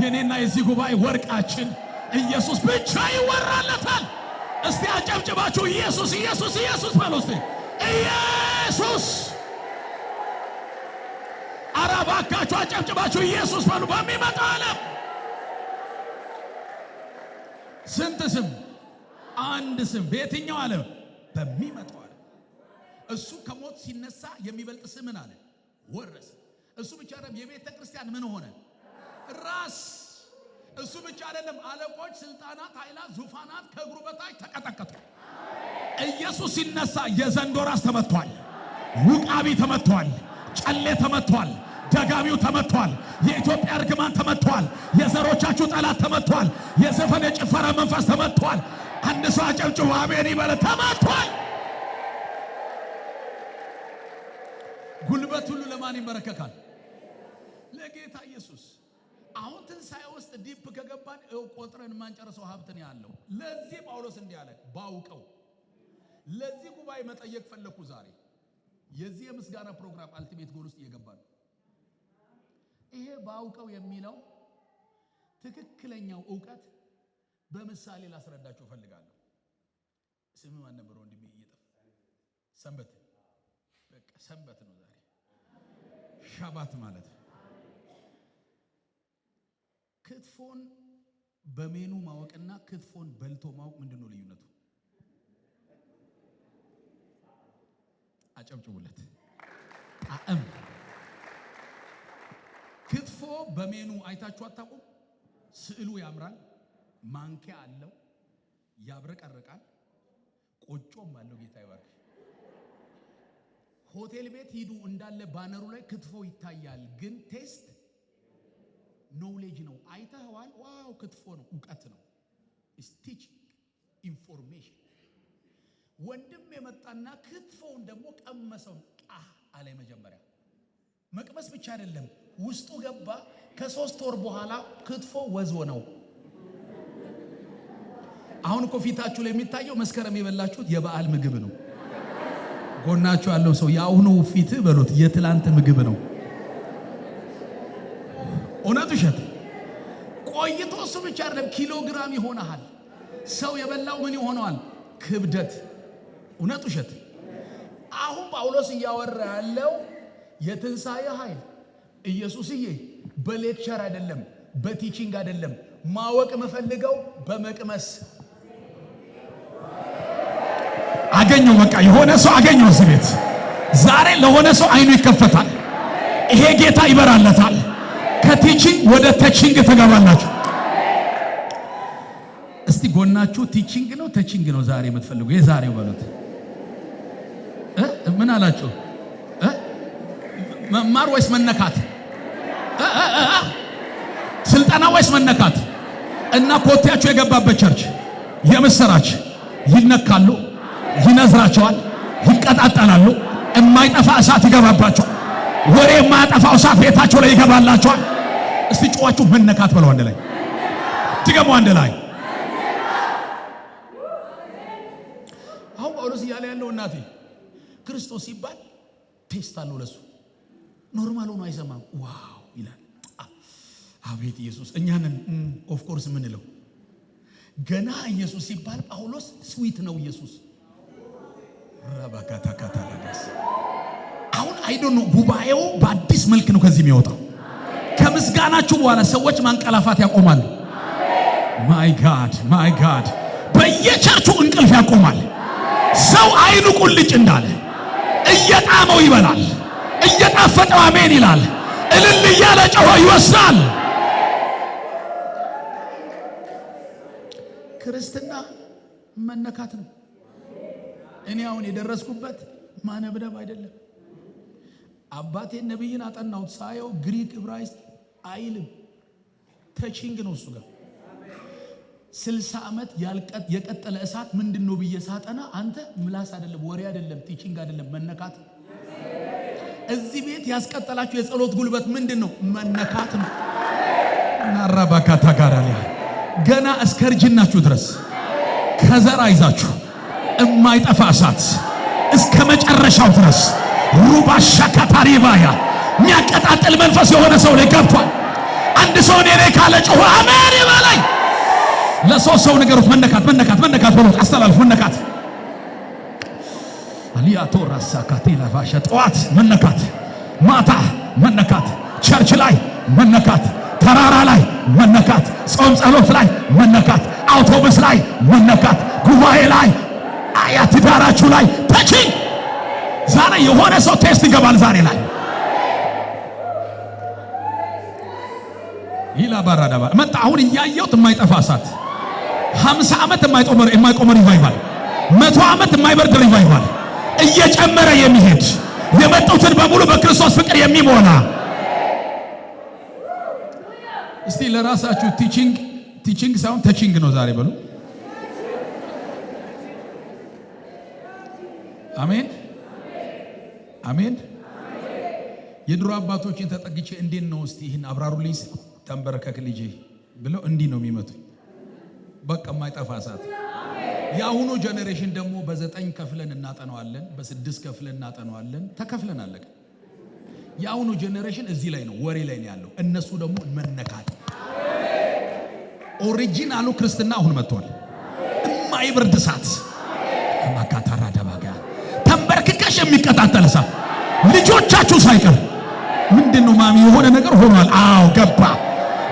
የኔና የዚህ ጉባኤ ወርቃችን ኢየሱስ ብቻ ይወራለታል። እስቲ አጨብጭባችሁ ኢየሱስ ኢየሱስ ኢየሱስ በሉ እስቲ ኢየሱስ። ኧረ እባካችሁ አጨብጭባችሁ ኢየሱስ በሉ። በሚመጣው ዓለም ስንት ስም? አንድ ስም። በየትኛው ዓለም? በሚመጣው ዓለም። እሱ ከሞት ሲነሳ የሚበልጥ ስምን አለ ወረሰ። እሱ ብቻ አይደለም፣ የቤተ ክርስቲያን ምን ሆነ? ራስ። እሱ ብቻ አይደለም፣ አለቆች፣ ስልጣናት፣ ኃይላት፣ ዙፋናት ከእግሩ በታች ተቀጠቀጡ። ኢየሱስ ሲነሳ የዘንዶ ራስ ተመቷል፣ ውቃቢ ተመቷል፣ ጨሌ ተመቷል፣ ደጋሚው ተመቷል፣ የኢትዮጵያ እርግማን ተመቷል፣ የዘሮቻችሁ ጠላት ተመቷል፣ የዘፈን የጭፈራ መንፈስ ተመቷል። አንድ ሰው አጨብጭቦ አሜን ይበለ። ተመቷል። ጉልበት ሁሉ ለማን ይመረከካል? ለጌታ ኢየሱስ። አሁን ትንሣኤ ውስጥ ዲፕ ከገባን ቆጥረን ማንጨርሰው ሀብትን ያለው። ለዚህ ጳውሎስ እንዲህ አለ፣ ባውቀው። ለዚህ ጉባኤ መጠየቅ ፈለኩ ዛሬ። የዚህ የምስጋና ፕሮግራም አልቲሜት ጎል ውስጥ እየገባ ነው። ይሄ ባውቀው የሚለው ትክክለኛው ዕውቀት በምሳሌ ላስረዳችሁ ፈልጋለሁ። ስም ማን ነበር ወንድሜ? እየጠፋ ሰንበት። በቃ ሰንበት ነው ዛሬ፣ ሻባት ማለት ነው። ክትፎን በሜኑ ማወቅና ክትፎን በልቶ ማወቅ ምንድነው ልዩነቱ? አጨብጭቡለት። ጣዕም። ክትፎ በሜኑ አይታችሁ አታውቁም? ስዕሉ ያምራል፣ ማንኪያ አለው፣ ያብረቀርቃል፣ ቆጮም አለው። ጌታ ይባርክ። ሆቴል ቤት ሂዱ እንዳለ ባነሩ ላይ ክትፎ ይታያል፣ ግን ቴስት ኖውሌጅ ነው። አይተኸዋል? ዋው ክትፎ ነው፣ ዕውቀት ነው። ስቲች ኢንፎርሜሽን። ወንድም የመጣና ክትፎውን ደግሞ ቀመሰው። አለ መጀመሪያ መቅመስ ብቻ አይደለም፣ ውስጡ ገባ። ከ3 ወር በኋላ ክትፎ ወዞ ነው። አሁን እኮ ፊታችሁ ላይ የሚታየው መስከረም የበላችሁት የበዓል ምግብ ነው። ጎናችሁ ያለው ሰው የአሁኑ ፊት በሉት የትላንት ምግብ ነው። እውነት ውሸት? ቆይቶ እሱ ብቻ አይደለም ኪሎግራም ይሆናል። ሰው የበላው ምን ይሆነዋል? ክብደት። እውነት ውሸት? አሁን ጳውሎስ እያወራ ያለው የትንሣኤ ኃይል ኢየሱስዬ በሌክቸር አይደለም፣ በቲቺንግ አይደለም። ማወቅ የምፈልገው በመቅመስ አገኘው። በቃ የሆነ ሰው አገኘው እዚህ ቤት ዛሬ። ለሆነ ሰው አይኑ ይከፈታል። ይሄ ጌታ ይበራለታል። ከቲቺንግ ወደ ተቺንግ ተገባላችሁ። እስቲ ጎናችሁ ቲቺንግ ነው ተቺንግ ነው ዛሬ የምትፈልጉ? የዛሬው በሉት። ምን አላችሁ? መማር ወይስ መነካት? ስልጠና ወይስ መነካት? እና ኮቴያችሁ የገባበት ቸርች የምስራች ይነካሉ፣ ይነዝራቸዋል፣ ይቀጣጠላሉ። የማይጠፋ እሳት ይገባባቸዋል። ወሬ የማያጠፋው እሳት ቤታቸው ላይ ይገባላቸዋል። እስቲ ጮኻችሁ መነካት በለው አንድ ላይ ድገሙ፣ አንድ ላይ። አሁን ጳውሎስ እያለ ያለው እናቴ ክርስቶስ ሲባል ቴስት አለው ለሱ ኖርማል ሆኖ አይሰማም። ዋው ይላል። አቤት ኢየሱስ። እኛንን ኦፍ ኮርስ ምንለው ገና ኢየሱስ ሲባል ጳውሎስ ስዊት ነው ኢየሱስ ረባካታካታላስ። አሁን አይዶ ነው ጉባኤው በአዲስ መልክ ነው ከዚህ የሚወጣው። ከምስጋናችሁ በኋላ ሰዎች ማንቀላፋት ያቆማሉ። ማይ ጋድ ማይ ጋድ። በየቸርቹ እንቅልፍ ያቆማል። ሰው አይኑ ቁልጭ እንዳለ እየጣመው ይበላል፣ እየጣፈጠው አሜን ይላል፣ እልል እያለ ጮሆ ይወስዳል። ክርስትና መነካት ነው። እኔ አሁን የደረስኩበት ማነብነብ አይደለም። አባቴን ነብይን አጠናሁት ሳየው ግሪክ ዕብራይስጥ አይልም፣ ተቺንግ ነው እሱ ጋር 60 ዓመት የቀጠለ እሳት ምንድነው ብዬ ሳጠና አንተ ምላስ አይደለም፣ ወሬ አይደለም፣ ቲቺንግ አይደለም፣ መነካት። እዚህ ቤት ያስቀጠላችሁ የጸሎት ጉልበት ምንድነው? መነካት ነው። ናራባካታ ጋራሊያ ገና እስከ እርጅናችሁ ድረስ ከዘራ ይዛችሁ የማይጠፋ እሳት እስከ መጨረሻው ድረስ ሩባ ሻካታሪባያ የሚያቀጣጥል መንፈስ የሆነ ሰው ላይ ገብቷል። አንድ ሰው እኔ ካለ ጮኸ አሜን ይበለኝ። ለሶስት ሰው ነገሮች መነካት መነካት መነካት ብሎት አስተላልፍ። መነካት አሊያቶ ራሳ ካቴላ ባሻ ጠዋት መነካት፣ ማታ መነካት፣ ቸርች ላይ መነካት፣ ተራራ ላይ መነካት፣ ጾም ጸሎት ላይ መነካት፣ አውቶቡስ ላይ መነካት፣ ጉባኤ ላይ አያት ዳራችሁ ላይ ተቺኝ። ዛሬ የሆነ ሰው ቴስት ይገባል ዛሬ ላይ ይላ ባራዳባ መጣ። አሁን እያየሁት የማይጠፋ እሳት 50 ዓመት የማይቆም ሪቫይቫል 100 ዓመት የማይበርድ ሪቫይቫል እየጨመረ የሚሄድ የመጡትን በሙሉ በክርስቶስ ፍቅር የሚሞላ። እስቲ ለራሳችሁ ቲቺንግ ሳይሆን ተቺንግ ነው ዛሬ በሉ። አሜን አሜን። የድሮ አባቶችን ተጠግቼ እንዴት ነው እስቲ ይህን አብራሩልኝ፣ ተንበረከክ ልጄ ብለው እንዲህ ነው የሚመቱኝ። በቃ የማይጠፋ እሳት። የአሁኑ ጀነሬሽን ደግሞ በ9 ከፍለን እናጠነዋለን፣ በ6 ከፍለን እናጠነዋለን። ተከፍለን አለቀ። የአሁኑ ጀነሬሽን እዚህ ላይ ነው፣ ወሬ ላይ ነው ያለው። እነሱ ደግሞ መነካት። ኦሪጂናሉ ክርስትና አሁን መጥቷል። የማይበርድ እሳት ማካታራ ደባጋ ተንበርክከሽ የሚቀጣጠል እሳት ልጆቻችሁ ሳይቀር ምንድነው ማሚ የሆነ ነገር ሆኗል። አዎ ገባ።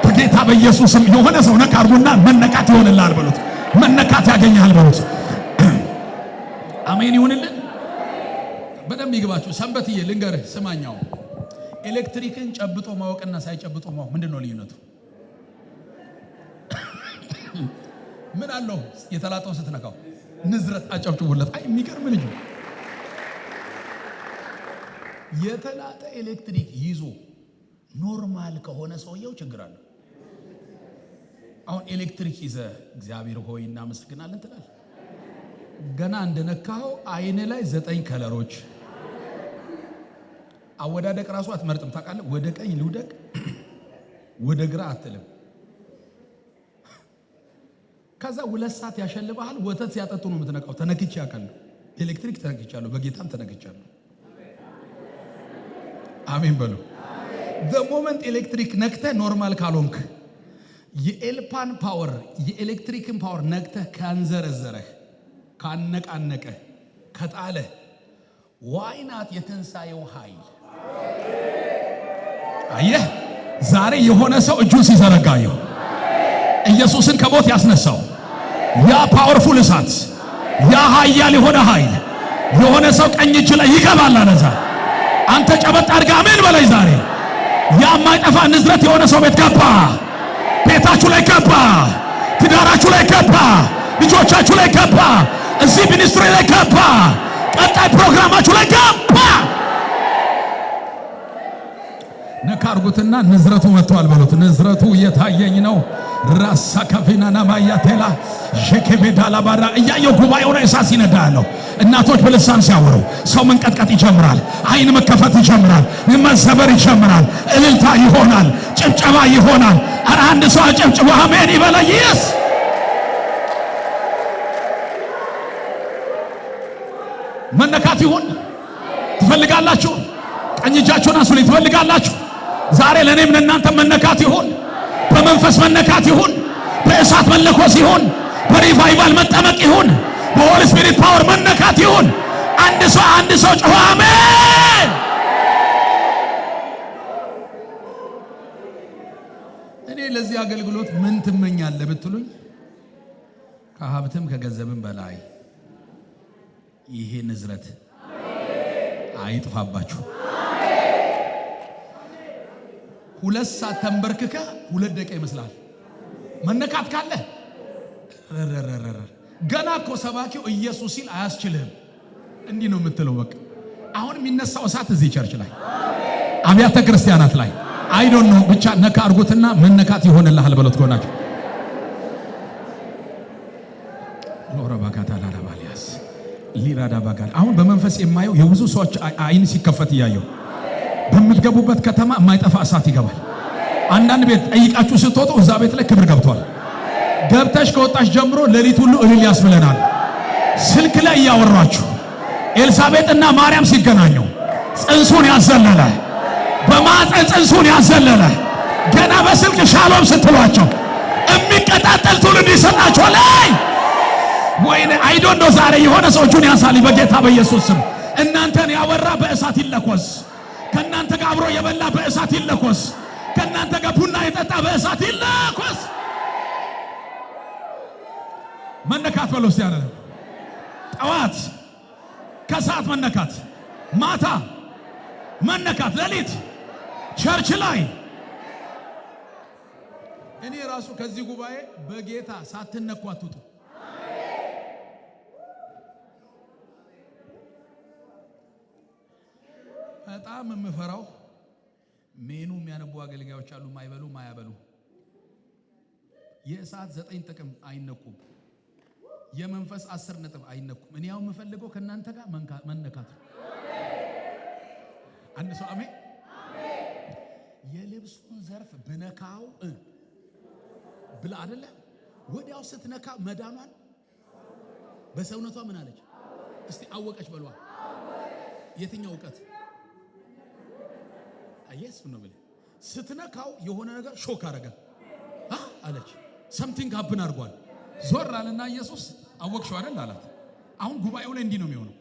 በጌታ በኢየሱስም የሆነ ሰው ነካ አርጉና መነካት ይሆንልሃል በሉት። መነካት ያገኛል በሉት። አሜን ይሁንልን። በደንብ ይግባችሁ። ሰንበትዬ ልንገርህ፣ ስማኛው ኤሌክትሪክን ጨብጦ ማወቅና ሳይጨብጦ ማወቅ ምንድነው ልዩነቱ? ምን አለው? የተላጠው ስትነካው ንዝረት አጨብጭቡለት። አይ የሚገርም ልጅ። የተላጠ ኤሌክትሪክ ይዞ ኖርማል ከሆነ ሰውየው ችግር አለ። አሁን ኤሌክትሪክ ይዘ እግዚአብሔር ሆይ እናመሰግናለን ትላለህ። ገና እንደነካው አይነ ላይ 9 ከለሮች አወዳደቅ ራሱ አትመርጥም። ታውቃለህ? ወደ ቀኝ ልውደቅ ወደ ግራ አትልም። ከዛ 2 ሰዓት ያሸልባል። ወተት ሲያጠጡ ነው የምትነቃው። ተነክቼ ያውቃለሁ። ኤሌክትሪክ ተነክቻለሁ፣ በጌታም ተነክቻለሁ። አሜን በሉ። the moment ኤሌክትሪክ ነክተ ኖርማል ካልሆንክ የኤልፓን ፓወር የኤሌክትሪክን ፓወር ነክተ ካንዘረዘረህ ካነቃነቀ ከጣለ ዋይናት የትንሳኤው ኃይል አየህ። ዛሬ የሆነ ሰው እጁን ሲዘረጋየው ኢየሱስን ከሞት ያስነሳው ያ ፓወርፉል እሳት ያ ኃያል የሆነ ኃይል የሆነ ሰው ቀኝ እጅ ላይ ይገባል። አነዛ አንተ ጨበጥ አድርጋ አሜን በላይ። ዛሬ ያ የማይጠፋ ንዝረት የሆነ ሰው ቤት ገባ፣ ቤታችሁ ላይ ገባ፣ ትዳራችሁ ላይ ገባ፣ ልጆቻችሁ ላይ ገባ፣ እዚህ ሚኒስትሪ ላይ ገባ፣ ቀጣይ ፕሮግራማችሁ ላይ ገባ። ነካርጉትና ንዝረቱ መጥቷል በሉት። ንዝረቱ እየታየኝ ነው። ራሳ ከፊናና ማያቴላ ሸከቤዳላ ባራ እያየው ጉባኤው ላይ እሳት ሲነዳ ያለው እናቶች በልሳን ሲያወሩ ሰው መንቀጥቀጥ ይጀምራል። አይን መከፈት ይጀምራል። መሰበር ይጀምራል። እልልታ ይሆናል። ጭብጨባ ይሆናል። ኧረ አንድ ሰው አጨብጭቦ አሜን ይበለኝ። ኢየሱስ መነካት ይሁን። ትፈልጋላችሁ? ቀኝ እጃችሁን አንሱ። ትፈልጋላችሁ? ዛሬ ለኔም ለእናንተ መነካት ይሁን። በመንፈስ መነካት ይሁን። በእሳት መለኮስ ይሁን። በሪቫይቫል መጠመቅ ይሁን። በሆሊ ስፒሪት ፓወር መነካት ይሁን። አንድ ሰው ጮኸ አሜን። እኔ ለዚህ አገልግሎት ምን ትመኛለህ ብትሉኝ ከሀብትም ከገንዘብም በላይ ይሄ ንዝረት አይጥፋባችሁ። 2 ሰዓት ተንበርክከ 2 ደቂቃ ይመስላል። መነካት ካለ ገና እኮ ሰባኪው ኢየሱስ ሲል አያስችልህም። እንዲህ ነው የምትለው። በቃ አሁን የሚነሳው እሳት እዚህ ቸርች ላይ አብያተ ክርስቲያናት ላይ አይ ዶንት ኖ ብቻ ነካ አርጉትና መነካት ይሆንልሃል በሉት። ጎናችሁ ሎራባካታ ላራባሊያስ ሊራዳ ባጋል አሁን በመንፈስ የማየው የብዙ ሰዎች አይን ሲከፈት እያየው በምትገቡበት ከተማ የማይጠፋ እሳት ይገባል። አንዳንድ ቤት ጠይቃችሁ ስትወጡ እዛ ቤት ላይ ክብር ገብቷል። ገብተሽ ከወጣሽ ጀምሮ ሌሊት ሁሉ እልል ያስብለናል። ስልክ ላይ እያወራችሁ ኤልሳቤጥና ማርያም ሲገናኙ ጽንሱን ያዘለለ በማፀን ጽንሱን ያዘለለ ገና በስልክ ሻሎም ስትሏቸው የሚቀጣጠል ትውልድ ይሰጣችኋል። ወይኔ አይ ዶንት ኖ ዛሬ የሆነ ሰው እጁን ያንሳል በጌታ በኢየሱስ ስም። እናንተን ያወራ በእሳት ይለኮስ። ከእናንተ ጋር አብሮ የበላ በእሳት ይለኮስ። ከእናንተ ጋር ቡና የጠጣ በእሳት ይለኮስ። መነካት በለው እስቲ ያለ ጠዋት ከሰዓት መነካት፣ ማታ መነካት፣ ሌሊት ቸርች ላይ እኔ ራሱ ከዚህ ጉባኤ በጌታ ሳትነኩ አትውጡ። በጣም የምፈራው ሜኑ የሚያነቡ አገልጋዮች አሉ። ማይበሉ ማያበሉ የእሳት 9 ጥቅም አይነኩም። የመንፈስ 10 ነጥብ አይነኩም። እኔ ያው የምፈልገው ከናንተ ጋር መነካት ነው። አንድ ሰው አሜን። የልብሱን ዘርፍ ብነካው ብላ አይደለ? ወዲያው ስትነካ መዳኗን በሰውነቷ ምን አለች? እስቲ አወቀች በሏ። የትኛው እውቀት? አየስ ነው ብለ ስትነካው የሆነ ነገር ሾክ አረገ አለች። ሰምቲንግ ሀፕን አድርጓል። ዞር አለና ኢየሱስ አወቅሽው አይደል አላት። አሁን ጉባኤው ላይ እንዲህ ነው የሚሆነው።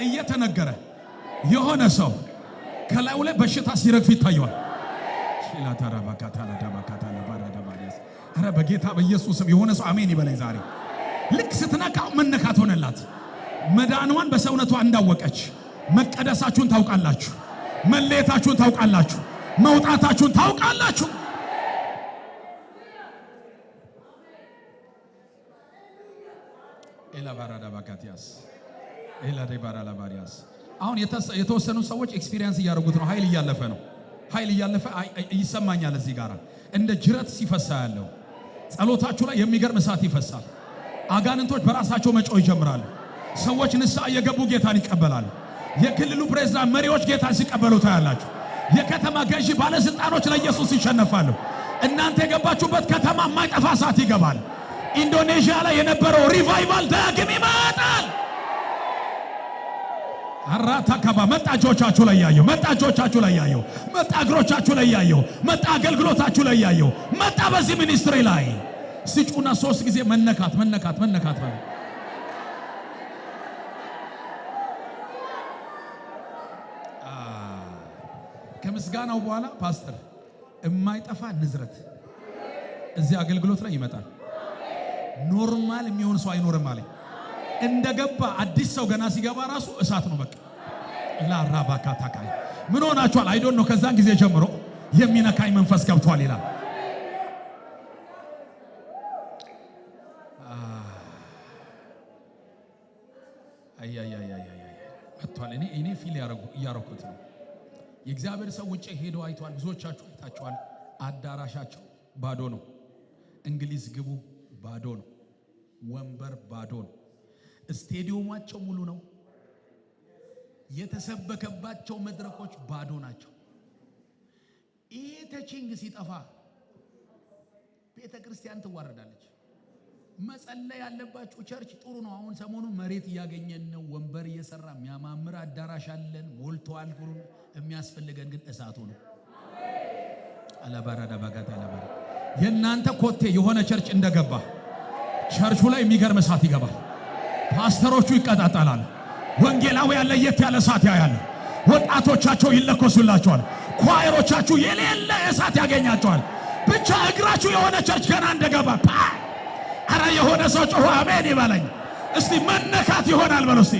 እየተነገረ የሆነ ሰው ከላዩ ላይ በሽታ ሲረግፍ ይታየዋል። ኧረ በጌታ በኢየሱስም የሆነ ሰው አሜን ይበለኝ ዛሬ። ልክ ስትነካው መነካት ሆነላት። መዳኗን በሰውነቷ እንዳወቀች መቀደሳችሁን ታውቃላችሁ። መለየታችሁን ታውቃላችሁ። መውጣታችሁን ታውቃላችሁ። ኤላ ባራዳ ባካቲያስ ኤላ ዴባራላ ባሪያስ አሁን የተወሰኑ ሰዎች ኤክስፒሪየንስ እያደረጉት ነው። ኃይል እያለፈ ነው። ኃይል እያለፈ ይሰማኛል። እዚህ ጋር እንደ ጅረት ሲፈሳ ያለው ጸሎታችሁ ላይ የሚገርም እሳት ይፈሳል። አጋንንቶች በራሳቸው መጮህ ይጀምራሉ። ሰዎች ንስሐ እየገቡ ጌታን ይቀበላሉ። የክልሉ ፕሬዝዳንት መሪዎች ጌታን ሲቀበሉ ታያላችሁ። የከተማ ገዢ ባለስልጣኖች ለኢየሱስ ይሸነፋሉ። እናንተ የገባችሁበት ከተማ የማይጠፋ እሳት ይገባል። ኢንዶኔዥያ ላይ የነበረው ሪቫይቫል ዳግም ይመጣል። አራታ ከባ መጣ። እጆቻችሁ ላይ ያየው መጣ። እጆቻችሁ ላይ ያየው መጣ። እግሮቻችሁ ላይ ያየው መጣ። አገልግሎታችሁ ላይ ያየው መጣ። በዚህ ሚኒስትሪ ላይ ሲጩና 3 ጊዜ መነካት መነካት መነካት ነው። ከምስጋናው በኋላ ፓስተር የማይጠፋ ንዝረት እዚህ አገልግሎት ላይ ይመጣል። ኖርማል የሚሆን ሰው አይኖርም አለኝ። እንደገባ አዲስ ሰው ገና ሲገባ ራሱ እሳት ነው። በቃ ላራባካታካይ ምን ሆናችኋል? አይ ዶንት ኖ ከዛን ጊዜ ጀምሮ የሚነካኝ መንፈስ ገብቷል ይላል። መጥቷል። እኔ ፊል እያረኩት ነው። የእግዚአብሔር ሰው ውጪ ሄዶ አይቷል። ብዙዎቻችሁ አይታችኋል። አዳራሻቸው ባዶ ነው። እንግሊዝ ግቡ ባዶ ነው። ወንበር ባዶ ነው። ስቴዲየማቸው ሙሉ ነው። የተሰበከባቸው መድረኮች ባዶ ናቸው። ይሄ ተቺንግ ሲጠፋ ቤተ ክርስቲያን ትዋረዳለች። መጸለይ ያለባችሁ ቸርች ጥሩ ነው። አሁን ሰሞኑ መሬት እያገኘን ነው። ወንበር እየሰራ የሚያማምር አዳራሽ አለን፣ ሞልቷል። ጥሩ የሚያስፈልገን ግን እሳቱ ነው። አላባራዳ ባጋታ አላባራ የእናንተ ኮቴ የሆነ ቸርች እንደገባ ቸርቹ ላይ የሚገርም እሳት ይገባል። ፓስተሮቹ ይቀጣጣላሉ። ወንጌላዊ ያለ የት ያለ እሳት ያያለ። ወጣቶቻቸው ይለኮሱላቸዋል። ኳይሮቻችሁ የሌለ እሳት ያገኛቸዋል። ብቻ እግራችሁ የሆነ ቸርች ገና እንደገባ አረ የሆነ ሰው ጮሆ አሜን ይበለኝ እስቲ። መነካት ይሆናል በሉ እስቲ።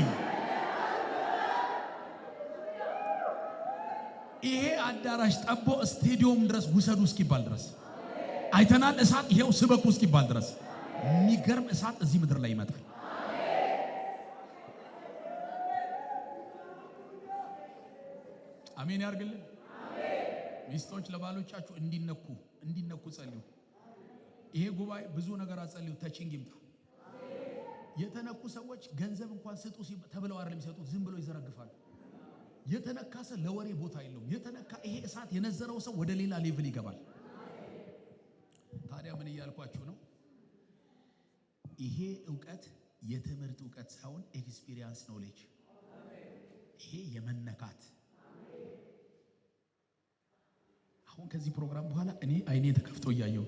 ይሄ አዳራሽ ጠቦ ስቴዲየም ድረስ ውሰዱ እስኪባል ድረስ አይተናል። እሳት ይሄው ስበኩ እስኪባል ድረስ የሚገርም እሳት እዚህ ምድር ላይ ይመጣል። አሜን ያርግልን። ሚስቶች ለባሎቻችሁ እንዲነኩ ጸልዩ። ይሄ ጉባኤ ብዙ ነገር አጸልዩ። ተቺንግ ይምጣ። የተነኩ ሰዎች ገንዘብ እንኳን ስጡ ተብለው አይደለም የሚሰጡት፣ ዝም ብለው ይዘረግፋሉ። የተነካ ሰው ለወሬ ቦታ የለውም። የተነካ ይሄ እሳት የነዘረው ሰው ወደ ሌላ ሌቭል ይገባል። ታዲያ ምን እያልኳችሁ ነው? ይሄ ዕውቀት የትምህርት ዕውቀት ሳይሆን ኤክስፒሪየንስ ኖሌጅ። ይሄ የመነካት አሁን ከዚህ ፕሮግራም በኋላ እኔ አይኔ ተከፍቶ እያየው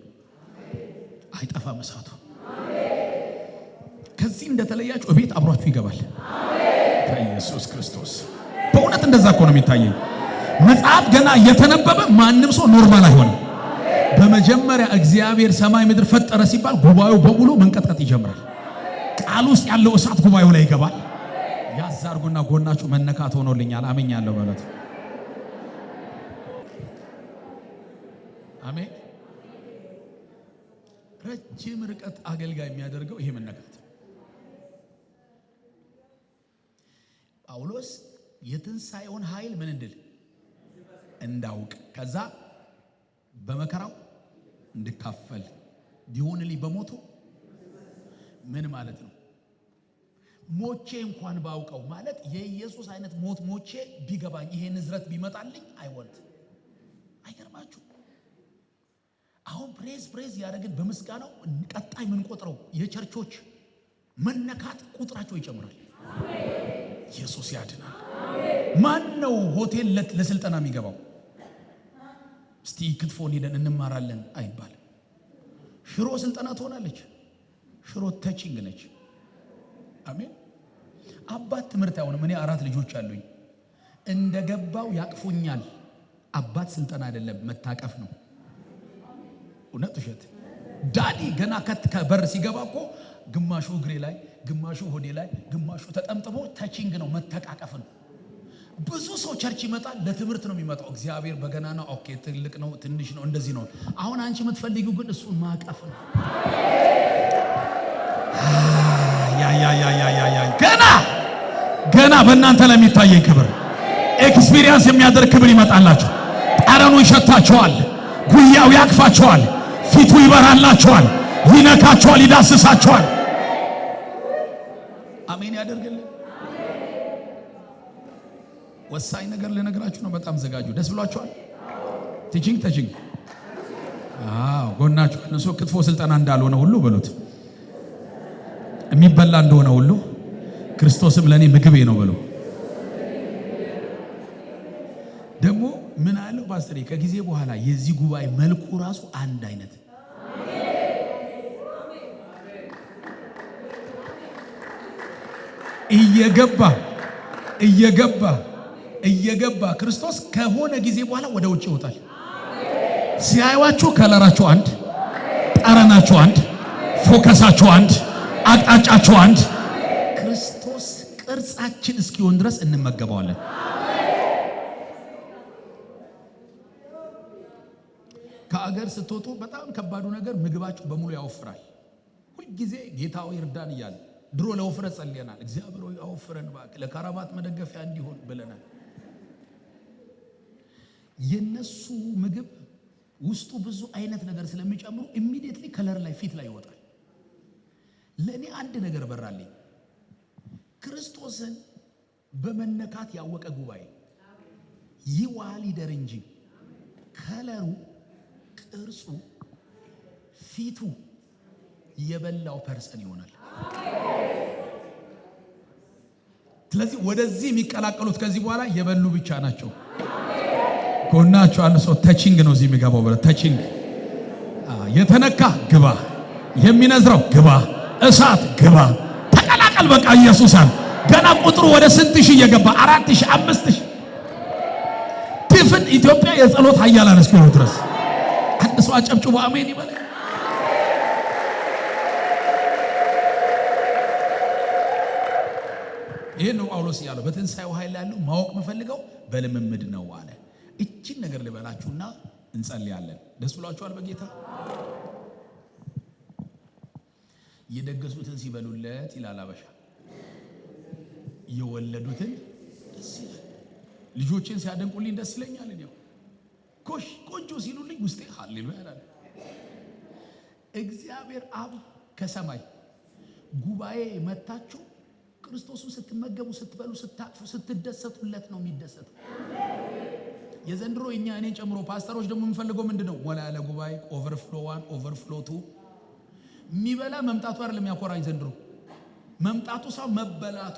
አይጠፋም እሳቱ። ከዚህ እንደተለያችሁ እቤት አብሯችሁ ይገባል። ኢየሱስ ክርስቶስ በእውነት እንደዛ እኮ ነው የሚታየኝ። መጽሐፍ ገና እየተነበበ ማንም ሰው ኖርማል አይሆንም። በመጀመሪያ እግዚአብሔር ሰማይ ምድር ፈጠረ ሲባል ጉባኤው በሙሉ መንቀጥቀጥ ይጀምራል። ቃል ውስጥ ያለው እሳት ጉባኤው ላይ ይገባል። ያዛርጉና ጎናችሁ መነካት ሆኖልኛል አመኛለሁ ማለት አሜን። ረጅም ርቀት አገልጋይ የሚያደርገው ይሄ መነካት። ጳውሎስ የትንሣኤውን ኃይል ምን እንድል እንዳውቅ ከዛ በመከራው እንድካፈል ቢሆንልኝ በሞቱ ምን ማለት ነው? ሞቼ እንኳን ባውቀው ማለት የኢየሱስ አይነት ሞት ሞቼ ቢገባኝ ይሄ ንዝረት ቢመጣልኝ አይወንት አይገርማችሁ? አሁን ፕሬዝ ያደረግን በምስጋናው ቀጣይ ምን ቆጥረው የቸርቾች መነካት ቁጥራቸው ይጨምራል። ኢየሱስ ያድናል። ማን ነው ሆቴል ለስልጠና የሚገባው? እስቲ ክትፎን ሄደን እንማራለን አይባል። ሽሮ ስልጠና ትሆናለች። ሽሮ ተቺንግ ነች። አሜን። አባት ትምህርት አይሆንም። እኔ 4 ልጆች አሉኝ። እንደገባው ያቅፉኛል። አባት ስልጠና አይደለም መታቀፍ ነው። እውነት ውሸት? ዳዲ ገና ከበር ሲገባ እኮ ግማሹ እግሬ ላይ፣ ግማሹ ሆዴ ላይ፣ ግማሹ ተጠምጥሞ ተቺንግ ነው፣ መተቃቀፍ ነው። ብዙ ሰው ቸርች ይመጣል፣ ለትምህርት ነው የሚመጣው። እግዚአብሔር በገና ነው። ኦኬ ትልቅ ነው ትንሽ ነው እንደዚህ ነው። አሁን አንቺ የምትፈልጊው ግን እሱን ማቀፍ ነው። ገና በእናንተ ላይ የሚታየኝ ክብር ኤክስፒሪየንስ የሚያደርግ ክብር ይመጣላችሁ። ጠረኑ ይሸታችኋል፣ ጉያው ያቅፋችኋል፣ ፊቱ ይበራላችኋል፣ ይነካችኋል፣ ይዳስሳችኋል። አሜን ያደርግልን። ወሳኝ ነገር ልነግራችሁ ነው። በጣም ዘጋጁ። ደስ ብሏችኋል? ቲቺንግ ጎናችሁ እነሱ ክትፎ ስልጠና እንዳልሆነ ሁሉ በሉት፣ የሚበላ እንደሆነ ሁሉ ክርስቶስም ለኔ ምግቤ ነው በሉ። ደግሞ ምን አለው ፓስተር? ከጊዜ በኋላ የዚህ ጉባኤ መልኩ ራሱ አንድ አይነት እየገባ ክርስቶስ ከሆነ ጊዜ በኋላ ወደ ውጭ ይወጣል። ሲያዩዋችሁ ከለራችሁ አንድ፣ ጠረናችሁ አንድ፣ ፎከሳችሁ አንድ፣ አቅጣጫችሁ አንድ። ክርስቶስ ቅርጻችን እስኪሆን ድረስ እንመገበዋለን። ከአገር ስትወጡ በጣም ከባዱ ነገር ምግባችሁ በሙሉ ያወፍራል። ሁልጊዜ ጌታው ይርዳን እያለ ድሮ ለወፍረት ጸልየናል። እግዚአብሔር ሆይ አወፍረን እባክህ ለካራባት መደገፊያ እንዲሆን ብለናል። የነሱ ምግብ ውስጡ ብዙ አይነት ነገር ስለሚጨምሩ ኢሚዲየትሊ ከለር ላይ ፊት ላይ ይወጣል። ለኔ አንድ ነገር በራልኝ። ክርስቶስን በመነካት ያወቀ ጉባኤ ይዋል ይደር እንጂ ከለሩ፣ ቅርጹ፣ ፊቱ የበላው ፐርሰን ይሆናል። ስለዚህ ወደዚህ የሚቀላቀሉት ከዚህ በኋላ የበሉ ብቻ ናቸው። ጎናቸው አንድ ሰው ተቺንግ ነው እዚህ የሚገባው ብለ ተቺንግ የተነካ ግባ፣ የሚነዝረው ግባ፣ እሳት ግባ፣ ተቀላቀል። በቃ ኢየሱስን ገና ቁጥሩ ወደ ስንት ሺህ እየገባ 4000 5000 ድፍን ኢትዮጵያ የጸሎት ኃያላን እስኪሆኑ ድረስ አንድ ሰው አጨብጭቦ አሜን ይበል። ይሄን ነው ጳውሎስ ያለው። በትንሣኤው ኃይል ያለው ማወቅ መፈልገው በልምምድ ነው አለ። እቺን ነገር ልበላችሁና እንጸልያለን። ደስ ብሏችኋል በጌታ? የደገሱትን ሲበሉለት ይላል አበሻ፣ የወለዱትን ደስ ይላል። ልጆችን ሲያደንቁልኝ ደስ ይለኛል። እኔው ኮሽ ቆንጆ ሲሉልኝ ውስጤ ሃሌሉያ ይላል። እግዚአብሔር አብ ከሰማይ ጉባኤ መታችሁ ክርስቶስን ስትመገቡ፣ ስትበሉ፣ ስታቅፉ፣ ስትደሰቱለት ነው የሚደሰተው። የዘንድሮ እኔን ጨምሮ ፓስተሮች ደግሞ የምንፈልገው ምንድነው? ሞላ ያለ ጉባኤ፣ ኦቨርፍሎ 1 ኦቨርፍሎ 2። የሚበላ መምጣቱ አይደለም ያኮራኝ ዘንድሮ፣ መምጣቱ ሰው መበላቱ።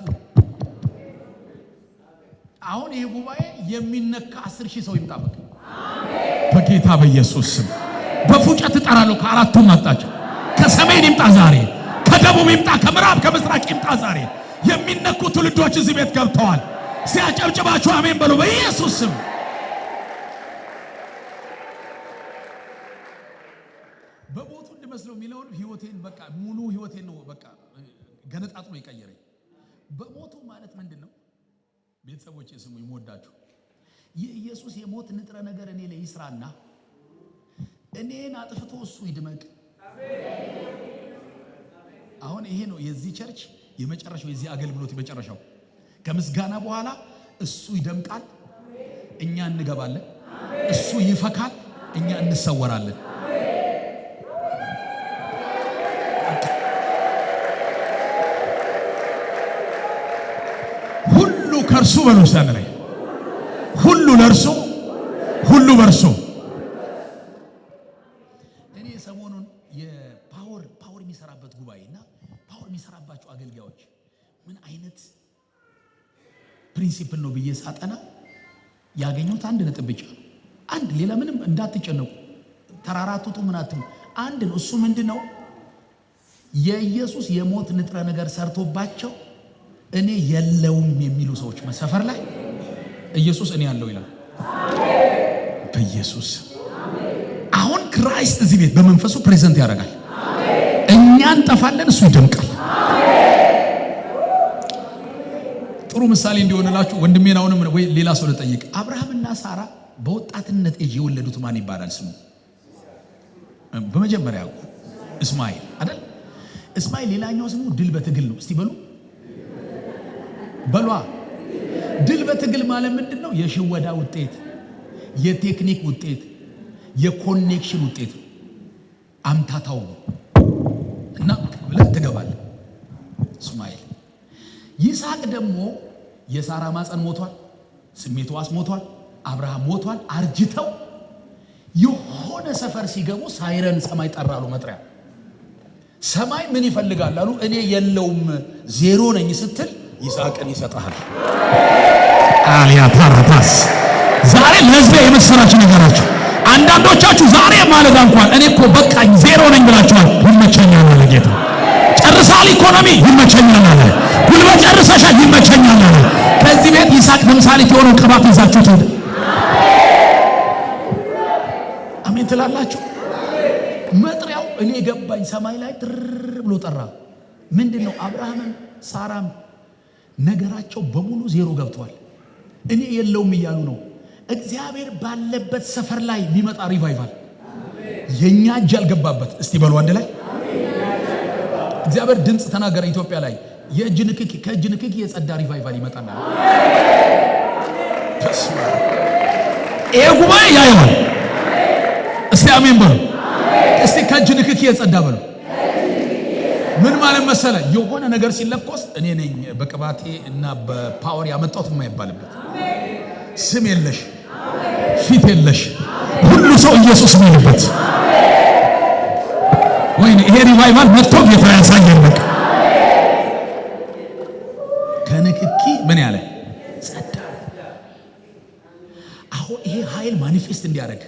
አሁን ይሄ ጉባኤ የሚነካ 10,000 ሰው ይምጣ በጌታ በኢየሱስ ስም። በፉጨት እጠራለሁ። ከአራቱም አቅጣጫ ከሰሜን ይምጣ ዛሬ፣ ከደቡብ ይምጣ፣ ከምዕራብ ከምስራቅ ይምጣ ዛሬ። የሚነኩ ትውልዶች እዚህ ቤት ገብተዋል። ሲያጨብጭባችሁ አሜን በሉ በኢየሱስ ስም። በቦቱ እንድመስለው የሚለውን ህይወቴን በቃ ሙሉ ህይወቴን ነው በቃ ገነጣጥሎ የቀየረኝ። በሞቱ ማለት ምንድነው? ቤተሰቦቼ ስሙ ይሞዳችሁ። የኢየሱስ የሞት ንጥረ ነገር እኔ ላይ ይስራና እኔን አጥፍቶ እሱ ይድመቅ። አሁን ይሄ ነው የዚህ ቸርች የመጨረሻው፣ የዚህ አገልግሎት የመጨረሻው። ከምስጋና በኋላ እሱ ይደምቃል፣ እኛ እንገባለን። እሱ ይፈካል፣ እኛ እንሰወራለን። ሁሉ ከርሱ በሉ ሰንሬ፣ ሁሉ ለርሱ፣ ሁሉ በርሱ። እኔ ሰሞኑን የፓወር የሚሰራበት ጉባኤና ፓወር የሚሰራባቸው አገልጋዮች ምን አይነት ፕሪንሲፕል ነው ብዬ ሳጠና ያገኘሁት አንድ ነጥብ ብቻ፣ አንድ፣ ሌላ ምንም እንዳትጨነቁ፣ ተራራቱቱ ምናትም አንድ ነው። እሱ ምንድነው? የኢየሱስ የሞት ንጥረ ነገር ሰርቶባቸው እኔ የለውም የሚሉ ሰዎች መሰፈር ላይ ኢየሱስ እኔ ያለው ይላል። በኢየሱስ አሁን ክራይስት እዚህ ቤት በመንፈሱ ፕሬዘንት ያደርጋል። እኛ እንጠፋለን፣ እሱ ይደምቃል። ጥሩ ምሳሌ እንዲሆንላችሁ ወንድሜን አሁንም ወይ ሌላ ሰው ልጠይቅ። አብርሃምና ሳራ በወጣትነት ኤጅ የወለዱት ማን ይባላል ስሙ? በመጀመሪያ እስማኤል አይደል? እስማኤል ሌላኛው ስሙ ድል በትግል ነው። እስቲ በሉ በሏ። ድል በትግል ማለት ምንድነው? የሽወዳ ውጤት፣ የቴክኒክ ውጤት፣ የኮኔክሽን ውጤት። አምታታው እና ብለህ ትገባለህ። እስማኤል ይስሐቅ ደግሞ የሳራ ማፀን ሞቷል፣ ስሜቱ ዋስ ሞቷል፣ አብርሃም ሞቷል። አርጅተው የሆነ ሰፈር ሲገቡ ሳይረን ሰማይ ጠራሉ። መጥሪያ ሰማይ ምን ይፈልጋል አሉ። እኔ የለውም ዜሮ ነኝ ስትል ይስሐቅን ይሰጣል። አሊያ ታራታስ ዛሬ ለህዝብ የምስራች ነገራችሁ። አንዳንዶቻችሁ ዛሬ ማለት እንኳን እኔ እኮ በቃኝ ዜሮ ነኝ ብላችኋል። ይመቸኛል አለ ጌታ። ጨርሳል፣ ኢኮኖሚ ይመቸኛል አለ። ጉልበት ጨርሰሻል፣ ይመቸኛል አለ። ከዚህ ቤት ይስሐቅ ተምሳሌት የሆነው ቅባት ይዛችሁ ትሄዱ። አሜን ትላላችሁ። መጥሪያው እኔ ገባኝ። ሰማይ ላይ ትር ብሎ ጠራ። ምንድነው? አብርሃምም ሳራም ነገራቸው በሙሉ ዜሮ ገብቷል። እኔ የለውም እያሉ ነው። እግዚአብሔር ባለበት ሰፈር ላይ ሊመጣ ሪቫይቫል የኛ እጅ አልገባበት። እስቲ በሉ አንድ ላይ እግዚአብሔር ድምጽ ተናገረ። ኢትዮጵያ ላይ የእጅ ንክኪ ከእጅ ንክኪ የጸዳ ሪቫይቫል ይመጣል። ይሄ ጉባኤ ያየዋል። እስቲ አሜን በሉ። እስቲ ከእጅ ንክኪ የጸዳ በሉ። ምን ማለት መሰለ? የሆነ ነገር ሲለኮስ እኔ ነኝ በቅባቴ እና በፓወር ያመጣሁት የማይባልበት ስም የለሽ ፊት የለሽ ሁሉ ሰው ኢየሱስ የሚልበት ወይኔ ይሄ ሪቫይቫል መጥቶ ጌታ ያሳየን። በቃ ከንክኪ ምን ያለ ጸዳ። አሁን ይሄ ኃይል ማኒፌስት እንዲያደርግ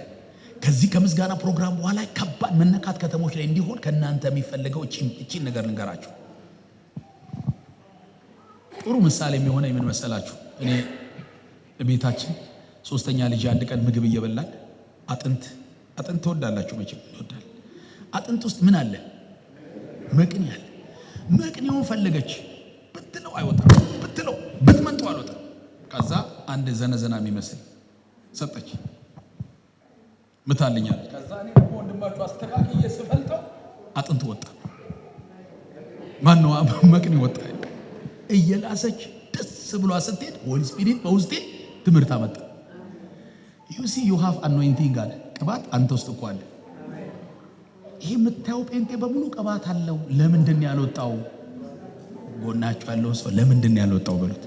ከዚህ ከምስጋና ፕሮግራም በኋላ ከባድ መነካት ከተሞች ላይ እንዲሆን ከናንተ የሚፈልገው እቺን ነገር ልንገራችሁ። ጥሩ ምሳሌ የሚሆነ ምን መሰላችሁ? እኔ ቤታችን ሶስተኛ ልጅ አንድ ቀን ምግብ እየበላን አጥንት ተወዳላችሁ መቼም ይወዳል። አጥንት ውስጥ ምን አለ? መቅኒ አለ። መቅኒውን ፈለገች ብትለው አይወጣም፣ ብትለው ብትመንጠው አልወጣም። ከዛ አንድ ዘነዘና የሚመስል ሰጠች ምታልኛል። ከዛ እኔ ወንድማችሁ አስተካክዬ ስፈልጠው አጥንት ወጣ። ማነው መቅኒ ወጣ። እየላሰች ደስ ብሏ ስትሄድ ሆሊ ስፒሪት በውስጤ ትምህርት አመጣ። you see you have anointing አለ። ቅባት አንተ ውስጥ እኮ አለ። ይሄ የምታየው ጴንጤ በሙሉ ቅባት አለው። ለምንድን ነው ያልወጣው? ጎናችሁ ያለው ሰው ለምንድን ነው ያልወጣው በሉት።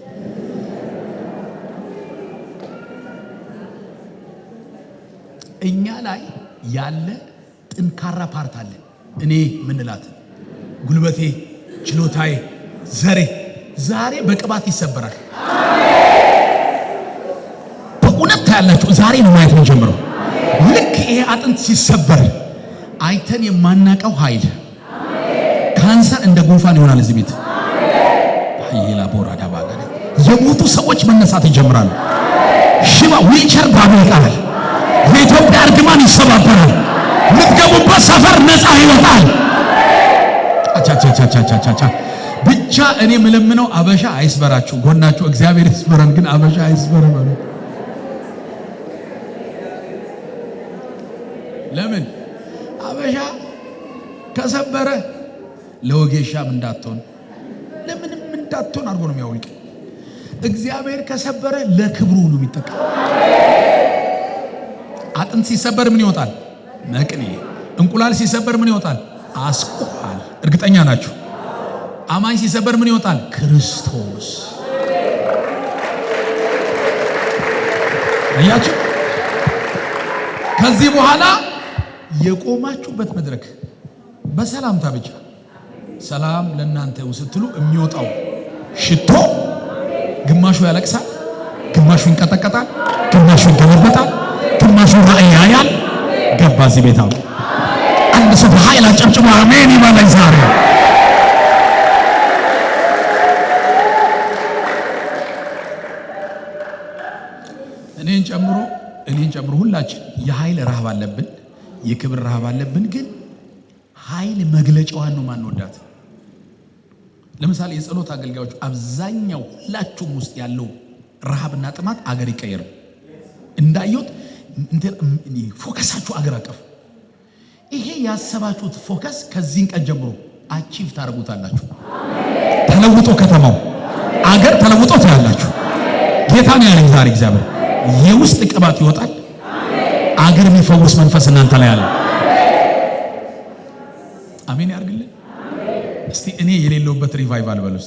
እኛ ላይ ያለ ጥንካራ ፓርት አለ። እኔ ምንላት ጉልበቴ፣ ችሎታዬ፣ ዘሬ ዛሬ በቅባት ይሰበራል። በእውነት ያላችሁ ዛሬ ነው ማየት ነው ጀምሮ። ልክ ይሄ አጥንት ሲሰበር አይተን የማናቀው ኃይል ካንሰር እንደ ጉንፋን ይሆናል እዚህ ቤት። አይላ ቦራዳ ባጋደ የሞቱ ሰዎች መነሳት ይጀምራሉ። ሽባ ዊልቸር ባዶ ይቀራል። የኢትዮጵያ እርግማን ይሰባበራል። የምትገቡበት ሰፈር ነፃ ይወጣል። አቻቻቻቻቻቻ ብቻ እኔ ምለምነው አበሻ አይስበራችሁ። ጎናችሁ እግዚአብሔር ይስበረን፣ ግን አበሻ አይስበረን። ለምን አበሻ ከሰበረ ለወጌሻም እንዳትሆን ለምንም እንዳትሆን አድርጎ ነው የሚያውቅ። እግዚአብሔር ከሰበረ ለክብሩ ነው የሚጠቀም። አጥንት ሲሰበር ምን ይወጣል? መቅኔ። እንቁላል ሲሰበር ምን ይወጣል? አስኳል። እርግጠኛ ናችሁ? አማኝ ሲሰበር ምን ይወጣል? ክርስቶስ። አያችሁ? ከዚህ በኋላ የቆማችሁበት መድረክ በሰላምታ ብቻ ሰላም ለእናንተ ስትሉ የሚወጣው ሽቶ ግማሹ ያለቅሳል፣ ግማሹ ይንቀጠቀጣል፣ ግማሹ ይገለበጣል፣ ግማሹ ራእይ ያያል። ገባ እዚህ ቤት። አንድ ሰው በኃይል አጨብጭቦ አሜን ይበለኝ ዛሬ። እኔን ጨምሮ ሁላችን የኃይል ረሃብ አለብን፣ የክብር ረሃብ አለብን። ግን ኃይል መግለጫዋን ነው ማንወዳት። ለምሳሌ የጸሎት አገልጋዮች አብዛኛው ሁላችሁም ውስጥ ያለው ረሃብና ጥማት አገር ይቀየር እንዳይወጥ ፎከሳችሁ አገር አቀፍ። ይሄ ያሰባችሁት ፎከስ ከዚህን ቀን ጀምሮ አቺቭ ታደርጉታላችሁ። ተለውጦ ከተማው አገር ተለውጦ ታያላችሁ። ጌታ ነው ያለኝ ዛሬ እግዚአብሔር የውስጥ ቅባት ይወጣል። አገር የሚፈውስ መንፈስ እናንተ ላይ አለ። አሜን ያርግልን። እስቲ እኔ የሌለውበት ሪቫይቫል በሉስ።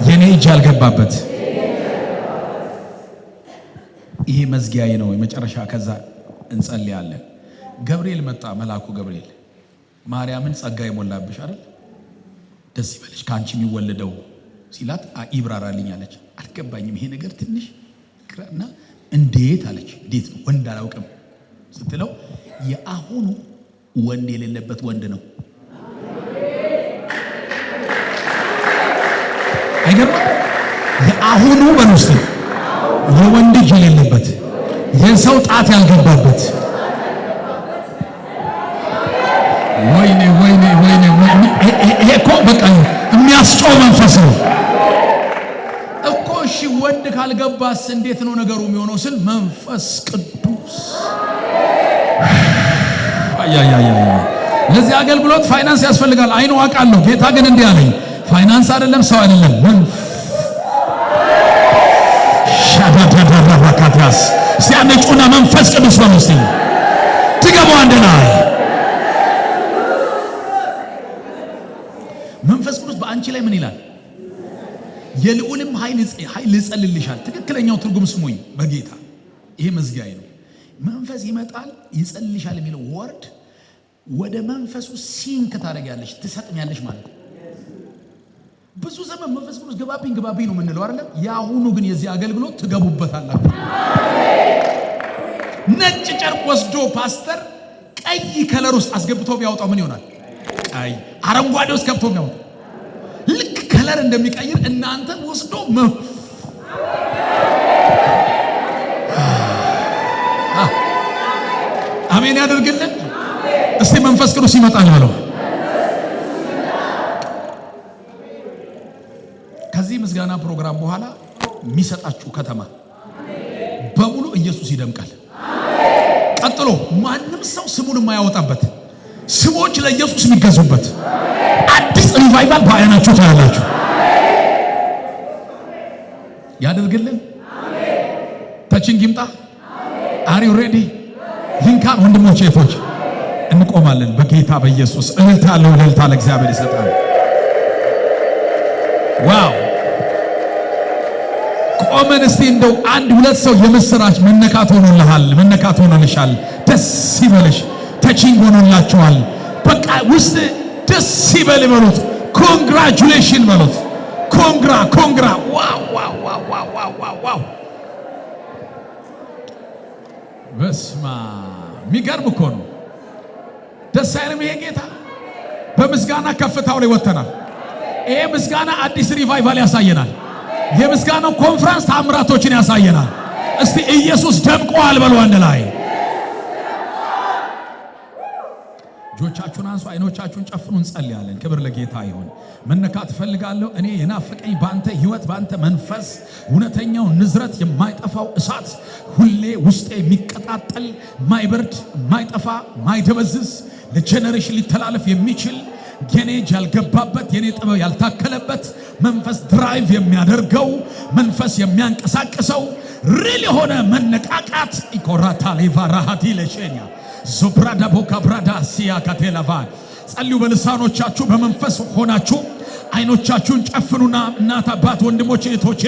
የኔ እጅ ያልገባበት ይሄ መዝጊያዬ ነው የመጨረሻ። ከዛ እንጸልያለን። ገብርኤል መጣ። መልአኩ ገብርኤል ማርያምን ጸጋ ይሞላብሽ አይደል፣ ደስ ይበልሽ ካንቺ የሚወለደው ሲላት ይብራራልኝ አለች። አልገባኝም ይሄ ነገር ትንሽ ግራና እንዴት አለች። እንዴት ነው ወንድ አላውቅም ስትለው የአሁኑ ወንድ የሌለበት ወንድ ነው። አይገርም? የአሁኑ በውስጥ የወንድ እጅ የሌለበት የሰው ጣት ያልገባበት ወይኔ ወይኔ ወይኔ ወይኔ! ይሄ እኮ በቃ የሚያስጮህ መንፈስ ነው እኮ። እሺ ወንድ ካልገባስ እንዴት ነው ነገሩ የሚሆነው ስል መንፈስ ቅዱስ አያያያ። ለዚህ አገልግሎት ፋይናንስ ያስፈልጋል። አይኑ አውቃለሁ። ጌታ ግን እንዲህ አለኝ፣ ፋይናንስ አይደለም ሰው አይደለም ሲያነጩና መንፈስ ቅዱስ በመስቲ ትገቡ አንድ ላይ መንፈስ ቅዱስ በአንቺ ላይ ምን ይላል? የልዑልም ኃይል ይጸልልሻል። ትክክለኛው ትርጉም ስሙኝ በጌታ ይሄ መዝጊያዬ ነው። መንፈስ ይመጣል ይጸልልሻል የሚለው ወርድ ወደ መንፈሱ ሲንክ ታደርጊያለሽ፣ ትሰጥሚያለሽ ማለት ነው። ብዙ ዘመን መንፈስ ቅዱስ ግባብኝ ነው የምንለው አይደለም። ያሁኑ ግን የዚህ አገልግሎት ትገቡበታላችሁ። ነጭ ጨርቅ ወስዶ ፓስተር ቀይ ከለር ውስጥ አስገብቶ ቢያወጣው ምን ይሆናል? ቀይ። አረንጓዴ ውስጥ ገብቶ ቢያወጣው ልክ ከለር እንደሚቀይር እናንተን ወስዶ አሜን ያደርግልን። እስቲ መንፈስ ቅዱስ ይመጣል በለው። ከዚህ ምስጋና ፕሮግራም በኋላ የሚሰጣችሁ ከተማ በሙሉ ኢየሱስ ይደምቃል። ቀጥሎ ማንም ሰው ስሙን የማያወጣበት ስሞች ለኢየሱስ የሚገዙበት አዲስ ሪቫይቫል በአይናችሁ ታያላችሁ። ያደርግልን። ተችንግ ይምጣ። አር ዩ ሬዲ? ሊንካን ወንድሞቼ እህቶች እንቆማለን። በጌታ በኢየሱስ እልልታ ለእግዚአብሔር ይሰጣል። ዋው! ቆመን እስቲ እንደው አንድ ሁለት ሰው የምስራች መነካት ሆኖልሃል፣ መነካት ሆኖልሻል፣ ደስ ይበልሽ፣ ተቺንግ ሆኖላችኋል። በቃ ውስጥ ደስ ይበል በሉት፣ ኮንግራቹሌሽን በሉት፣ ኮንግራ። ዋው! በስማ የሚገርም እኮ ነው። ደስ አይልም? ይሄ ጌታ በምስጋና ከፍታው ላይ ወተናል። ይሄ ምስጋና አዲስ ሪቫይቫል ያሳየናል። የምስጋናው ኮንፈረንስ ታምራቶችን ያሳየናል። እስቲ ኢየሱስ ደምቋል በሉ አንድ ላይ። እጆቻችሁን አንሱ፣ አይኖቻችሁን ጨፍኑ፣ እንጸልያለን። ክብር ለጌታ ይሁን። መነካት እፈልጋለሁ። እኔ የናፈቀኝ ባንተ ህይወት፣ ባንተ መንፈስ እውነተኛው ንዝረት፣ የማይጠፋው እሳት ሁሌ ውስጤ የሚቀጣጠል ማይበርድ፣ ማይጠፋ፣ ማይደበዝዝ ለጀነሬሽን ሊተላለፍ የሚችል የኔ እጅ ያልገባበት የኔ ጥበብ ያልታከለበት መንፈስ ድራይቭ የሚያደርገው መንፈስ የሚያንቀሳቅሰው ሪል የሆነ መነቃቃት ኢኮራታ ሌቫራሃቲ ለሸኛ ዞብራዳ ቦካ ብራዳ ሲያ ካቴላቫ ጸልዩ። በልሳኖቻችሁ በመንፈስ ሆናችሁ አይኖቻችሁን ጨፍኑና እናት አባት ወንድሞቼ እህቶቼ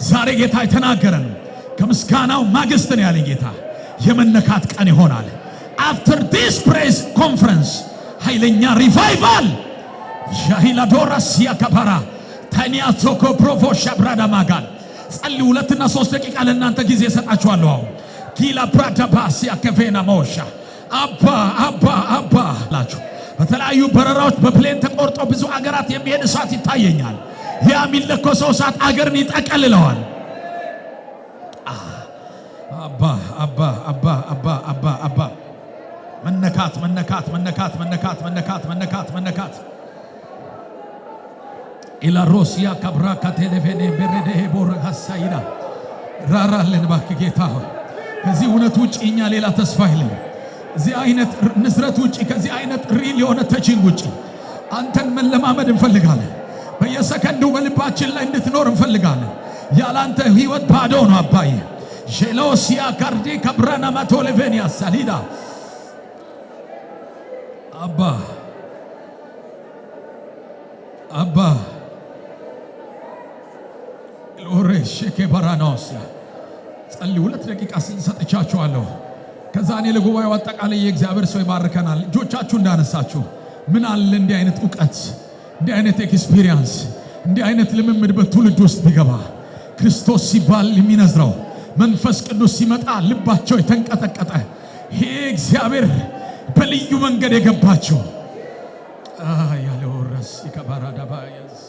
ዛሬ ጌታ የተናገረን ከምስጋናው ማግስት ነው ያለኝ ጌታ የመነካት ቀን ይሆናል። አፍተር ዲስ ፕሬዝ ኮንፈረንስ ኃይለኛ ሪቫይቫል ጃሂላዶራ ሲያ ካባራ ታኒያቶኮ ፕሮቮ ሻብራዳ ማጋል ጸልዩ። 2 እና 3 ደቂቃ ለእናንተ ጊዜ እሰጣችኋለሁ። ኪላ ብራዳ ባሲያ ከቬና ሞሻ አባ ላችሁ በተለያዩ በረራዎች በፕሌን ተቆርጦ ብዙ አገራት የሚሄድ እሳት ይታየኛል። ያ የሚለኮሰው እሳት አገርን ይጠቀልለዋል። አባ መነካት ኢላ ሮሲያ ካብራ ካቴሌቬኔ በረደ ቦረጋሳይዳ ራራልን ባክ ጌታ ሆይ ከዚህ እውነት ውጭ እኛ ሌላ ተስፋ የለም። እዚህ አይነት ንዝረት ውጭ ከዚህ አይነት ሪል የሆነ ተቺንግ ውጭ አንተን መለማመድ እንፈልጋለን። በየሰከንዱ በልባችን ላይ እንድትኖር እንፈልጋለን። ያላንተ ህይወት ባዶ ነው አባዬ። ጄሎሲያ ካርዲ ካብራና ማቶሌቬኒያ ሳሊዳ አባ ሎሬሽ ከበራናውሲያ ጸልዩ። 2 ደቂቃ ሰጥቻችኋለሁ። ከዛ እኔ ለጉባኤው አጠቃላይ የእግዚአብሔር ሰው ይባርከናል። እጆቻችሁ እንዳነሳችሁ ምን አለ እንዲህ አይነት ዕውቀት፣ እንዲህ አይነት ኤክስፒሪየንስ፣ እንዲህ አይነት ልምምድ በትውልድ ውስጥ ቢገባ ክርስቶስ ሲባል የሚነዝረው መንፈስ ቅዱስ ሲመጣ ልባቸው የተንቀጠቀጠ ይሄ እግዚአብሔር በልዩ መንገድ የገባቸው ያለው ራስ ይከባራዳ ባያስ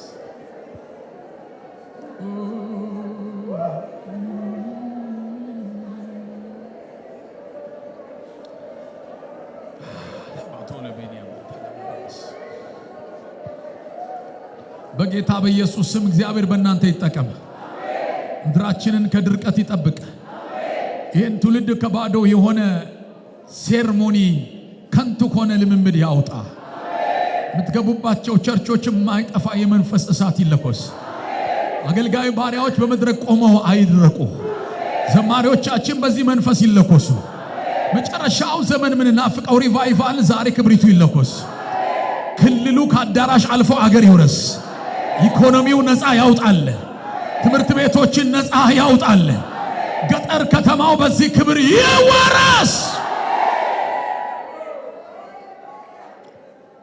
በጌታ በኢየሱስ ስም እግዚአብሔር በእናንተ ይጠቀም። ምድራችንን ከድርቀት ይጠብቅ። ይህን ትውልድ ከባዶ የሆነ ሴርሞኒ ከንቱ ከሆነ ልምምድ ያውጣ። የምትገቡባቸው ቸርቾች የማይጠፋ የመንፈስ እሳት ይለኮስ። አገልጋይ ባሪያዎች በመድረክ ቆመው አይድረቁ። ዘማሪዎቻችን በዚህ መንፈስ ይለኮሱ። መጨረሻው ዘመን ምንናፍቀው ሪቫይቫል ዛሬ ክብሪቱ ይለኮስ። ክልሉ ከአዳራሽ አልፎ አገር ይወረስ። ኢኮኖሚው ነፃ ያውጣል። ትምህርት ቤቶችን ነፃ ያውጣል። ገጠር ከተማው በዚህ ክብር ይወረስ።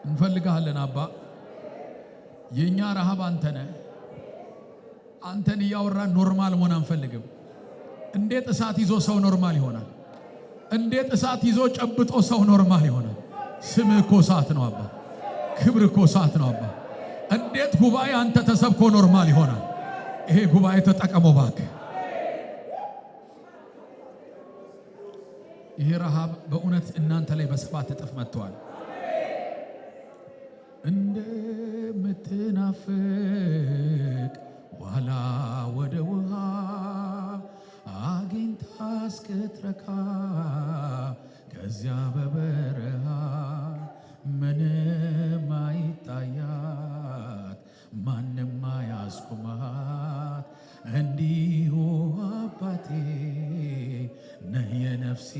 እንፈልጋለን አባ። የኛ ረሃብ አንተን እያወራን ኖርማል መሆን አንፈልግም። እንዴት እሳት ይዞ ሰው ኖርማል ይሆናል? እንዴት እሳት ይዞ ጨብጦ ሰው ኖርማል ይሆናል? ስምህ እኮ እሳት ነው አባ። ክብር እኮ እሳት ነው አባ። እንዴት ጉባኤ አንተ ተሰብኮ ኖርማል ይሆናል? ይሄ ጉባኤ ተጠቀመው እባክህ። ይሄ ረሃብ በእውነት እናንተ ላይ በሰባት እጥፍ መጥቷል። እንደምትናፍቅ ዋላ ወደ ውሃ አግኝታ እስክትረካ ከዚያ በበረሃ ምንም አይታያት ማንም አያስቆማት እንዲሁ አባቴ ነህ የነፍሴ